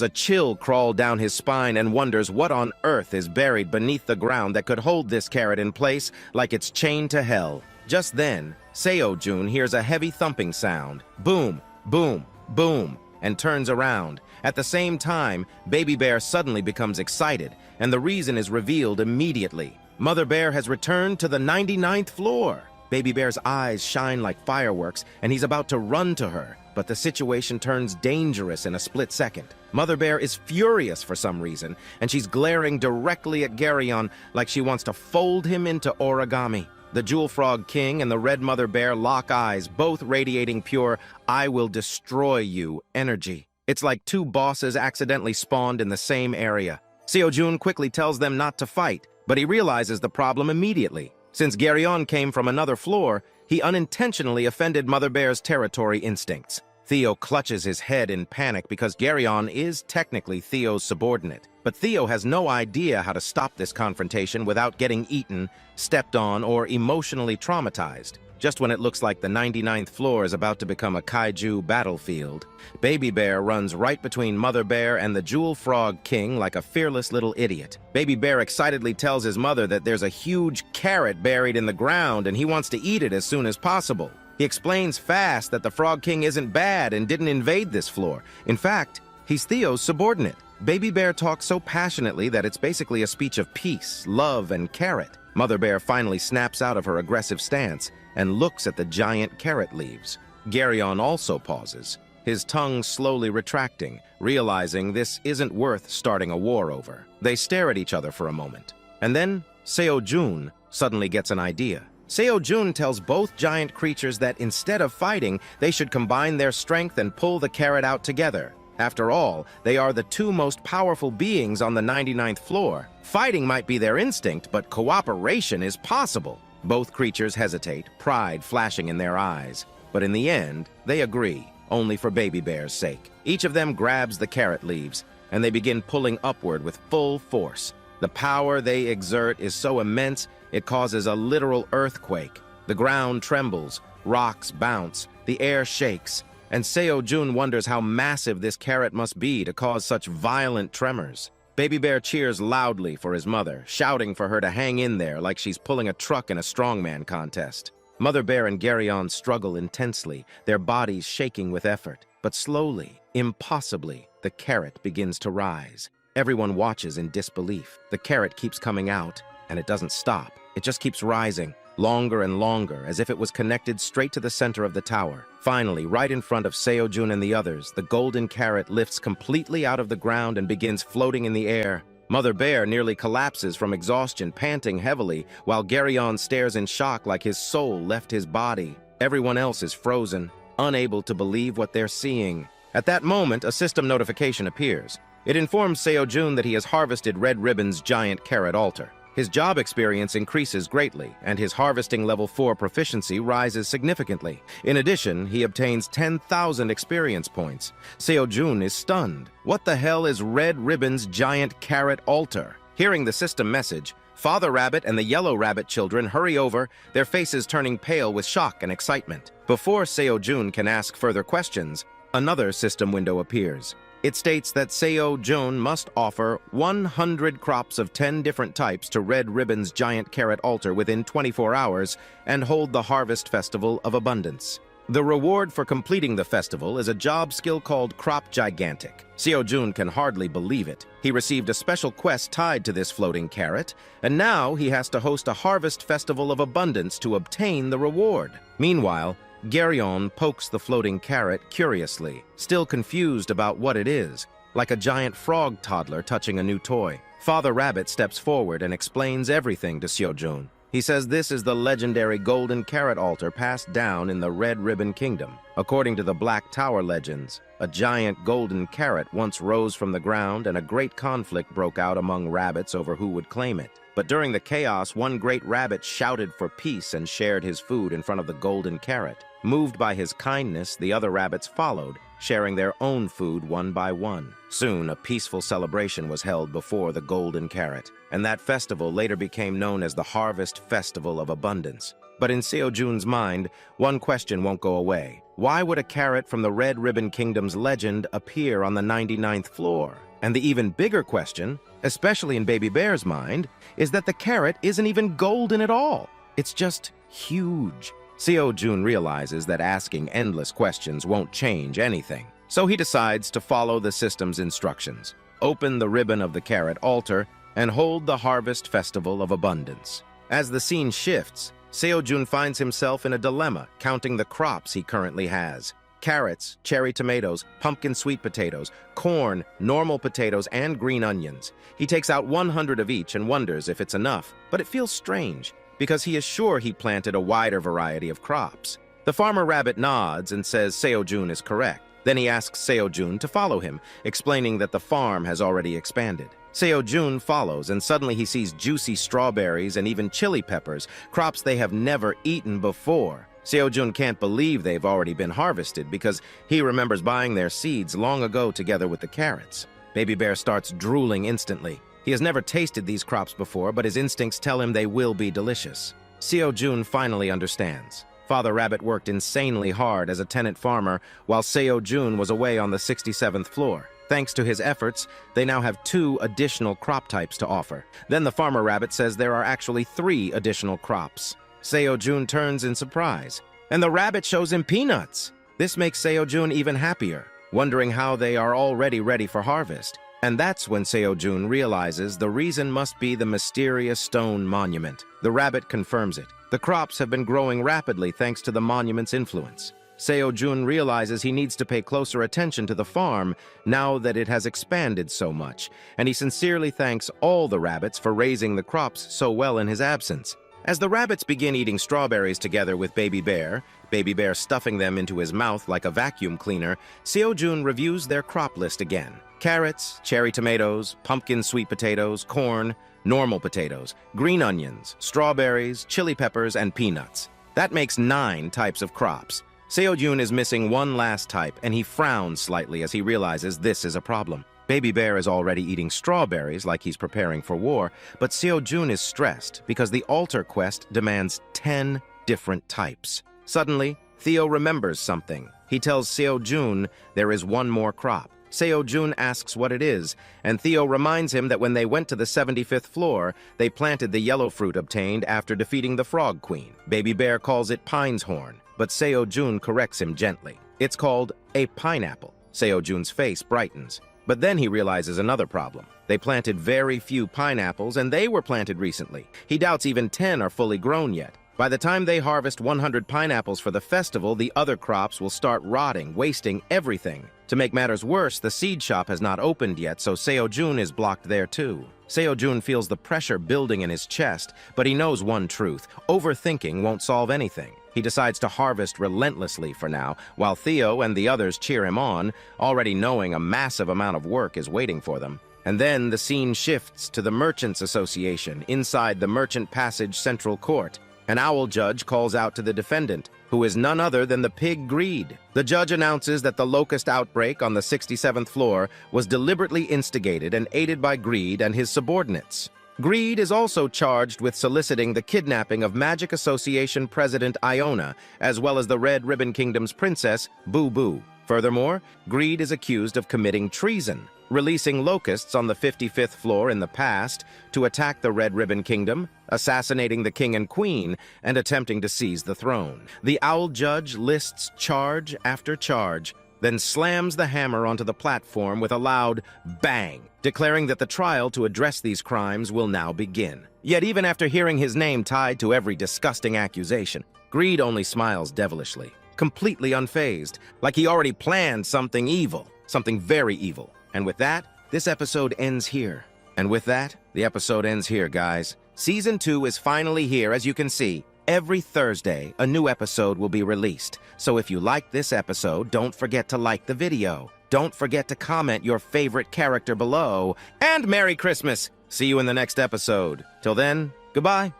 a chill crawl down his spine and wonders what on earth is buried beneath the ground that could hold this carrot in place like it's chained to hell. Just then, Seo-jun hears a heavy thumping sound. Boom, boom, boom, and turns around. At the same time, Baby Bear suddenly becomes excited, and the reason is revealed immediately. Mother Bear has returned to the 99th floor. Baby Bear's eyes shine like fireworks, and he's about to run to her. But the situation turns dangerous in a split second. Mother Bear is furious for some reason, and she's glaring directly at Geryon like she wants to fold him into origami. The Jewel Frog King and the Red Mother Bear lock eyes, both radiating pure, "I will destroy you" energy. It's like two bosses accidentally spawned in the same area. Seo-jun quickly tells them not to fight, but he realizes the problem immediately. Since Geryon came from another floor, he unintentionally offended Mother Bear's territory instincts. Theo clutches his head in panic because Geryon is technically Theo's subordinate. But Theo has no idea how to stop this confrontation without getting eaten, stepped on, or emotionally traumatized. Just when it looks like the 99th floor is about to become a kaiju battlefield, Baby Bear runs right between Mother Bear and the Jewel Frog King like a fearless little idiot. Baby Bear excitedly tells his mother that there's a huge carrot buried in the ground and he wants to eat it as soon as possible. He explains fast that the Frog King isn't bad and didn't invade this floor. In fact, he's Theo's subordinate. Baby Bear talks so passionately that it's basically a speech of peace, love, and carrot. Mother Bear finally snaps out of her aggressive stance and looks at the giant carrot leaves. Geryon also pauses, his tongue slowly retracting, realizing this isn't worth starting a war over. They stare at each other for a moment, and then Seo-jun suddenly gets an idea. Seo-jun tells both giant creatures that instead of fighting, they should combine their strength and pull the carrot out together. After all, they are the two most powerful beings on the 99th floor. Fighting might be their instinct, but cooperation is possible. Both creatures hesitate, pride flashing in their eyes. But in the end, they agree, only for Baby Bear's sake. Each of them grabs the carrot leaves, and they begin pulling upward with full force. The power they exert is so immense, it causes a literal earthquake. The ground trembles, rocks bounce, the air shakes, and Seo-jun wonders how massive this carrot must be to cause such violent tremors. Baby Bear cheers loudly for his mother, shouting for her to hang in there like she's pulling a truck in a strongman contest. Mother Bear and Geryon struggle intensely, their bodies shaking with effort. But slowly, impossibly, the carrot begins to rise. Everyone watches in disbelief. The carrot keeps coming out, and it doesn't stop. It just keeps rising, longer and longer, as if it was connected straight to the center of the tower. Finally, right in front of Seo-jun and the others, the golden carrot lifts completely out of the ground and begins floating in the air. Mother Bear nearly collapses from exhaustion, panting heavily, while Garyon stares in shock like his soul left his body. Everyone else is frozen, unable to believe what they're seeing. At that moment, a system notification appears. It informs Seo-jun that he has harvested Red Ribbon's giant carrot altar. His job experience increases greatly, and his harvesting level 4 proficiency rises significantly. In addition, he obtains 10,000 experience points. Seo-jun is stunned. What the hell is Red Ribbon's giant carrot altar? Hearing the system message, Father Rabbit and the Yellow Rabbit children hurry over, their faces turning pale with shock and excitement. Before Seo-jun can ask further questions, another system window appears. It states that Seo-jun must offer 100 crops of 10 different types to Red Ribbon's giant carrot altar within 24 hours and hold the Harvest Festival of Abundance. The reward for completing the festival is a job skill called Crop Gigantic. Seo-jun can hardly believe it. He received a special quest tied to this floating carrot, and now he has to host a Harvest Festival of Abundance to obtain the reward. Meanwhile, Garyon pokes the floating carrot curiously, still confused about what it is, like a giant frog toddler touching a new toy. Father Rabbit steps forward and explains everything to Seo-jun. He says this is the legendary golden carrot altar passed down in the Red Ribbon Kingdom. According to the Black Tower legends, a giant golden carrot once rose from the ground and a great conflict broke out among rabbits over who would claim it. But during the chaos, one great rabbit shouted for peace and shared his food in front of the golden carrot. Moved by his kindness, the other rabbits followed, sharing their own food one by one. Soon, a peaceful celebration was held before the golden carrot, and that festival later became known as the Harvest Festival of Abundance. But in Seo-jun's mind, one question won't go away. Why would a carrot from the Red Ribbon Kingdom's legend appear on the 99th floor? And the even bigger question, especially in Baby Bear's mind, is that the carrot isn't even golden at all. It's just huge. Seo-jun realizes that asking endless questions won't change anything. So he decides to follow the system's instructions. Open the ribbon of the carrot altar and hold the Harvest Festival of Abundance. As the scene shifts, Seo-jun finds himself in a dilemma, counting the crops he currently has. Carrots, cherry tomatoes, pumpkin sweet potatoes, corn, normal potatoes, and green onions. He takes out 100 of each and wonders if it's enough, but it feels strange, because he is sure he planted a wider variety of crops. The farmer rabbit nods and says Seo-jun is correct. Then he asks Seo-jun to follow him, explaining that the farm has already expanded. Seo-jun follows, and suddenly he sees juicy strawberries and even chili peppers, crops they have never eaten before. Seo-jun can't believe they've already been harvested because he remembers buying their seeds long ago together with the carrots. Baby Bear starts drooling instantly. He has never tasted these crops before, but his instincts tell him they will be delicious. Seo-jun finally understands. Father Rabbit worked insanely hard as a tenant farmer while Seo-jun was away on the 67th floor. Thanks to his efforts, they now have 2 additional crop types to offer. Then the farmer rabbit says there are actually 3 additional crops. Seo-jun turns in surprise, and the rabbit shows him peanuts. This makes Seo-jun even happier, wondering how they are already ready for harvest. And that's when Seo-jun realizes the reason must be the mysterious stone monument. The rabbit confirms it. The crops have been growing rapidly thanks to the monument's influence. Seo-jun realizes he needs to pay closer attention to the farm now that it has expanded so much, and he sincerely thanks all the rabbits for raising the crops so well in his absence. As the rabbits begin eating strawberries together with Baby Bear stuffing them into his mouth like a vacuum cleaner, Seo-jun reviews their crop list again. Carrots, cherry tomatoes, pumpkin sweet potatoes, corn, normal potatoes, green onions, strawberries, chili peppers, and peanuts. That makes 9 types of crops. Seo-jun is missing one last type, and he frowns slightly as he realizes this is a problem. Baby Bear is already eating strawberries like he's preparing for war, but Seo-jun is stressed because the altar quest demands 10 different types. Suddenly, Theo remembers something. He tells Seo-jun there is one more crop. Seo-jun asks what it is, and Theo reminds him that when they went to the 75th floor, they planted the yellow fruit obtained after defeating the Frog Queen. Baby Bear calls it Pine's Horn, but Seo-jun corrects him gently. It's called a pineapple. Seo-jun's face brightens. But then he realizes another problem. They planted very few pineapples, and they were planted recently. He doubts even 10 are fully grown yet. By the time they harvest 100 pineapples for the festival, the other crops will start rotting, wasting everything. To make matters worse, the seed shop has not opened yet, so Seo-jun is blocked there too. Seo-jun feels the pressure building in his chest, but he knows one truth: overthinking won't solve anything. He decides to harvest relentlessly for now, while Theo and the others cheer him on, already knowing a massive amount of work is waiting for them. And then the scene shifts to the Merchants Association inside the Merchant Passage Central Court. An owl judge calls out to the defendant, who is none other than the pig Greed. The judge announces that the locust outbreak on the 67th floor was deliberately instigated and aided by Greed and his subordinates. Greed is also charged with soliciting the kidnapping of Magic Association President Iona, as well as the Red Ribbon Kingdom's princess, Boo Boo. Furthermore, Greed is accused of committing treason, releasing locusts on the 55th floor in the past to attack the Red Ribbon Kingdom, assassinating the king and queen, and attempting to seize the throne. The owl judge lists charge after charge, then slams the hammer onto the platform with a loud bang, declaring that the trial to address these crimes will now begin. Yet even after hearing his name tied to every disgusting accusation, Greed only smiles devilishly, completely unfazed, like he already planned something evil, something very evil. And with that, this episode ends here. And with that, the episode ends here, guys. Season 2 is finally here, as you can see. Every Thursday, a new episode will be released. So if you liked this episode, don't forget to like the video. Don't forget to comment your favorite character below. And Merry Christmas! See you in the next episode. Till then, goodbye.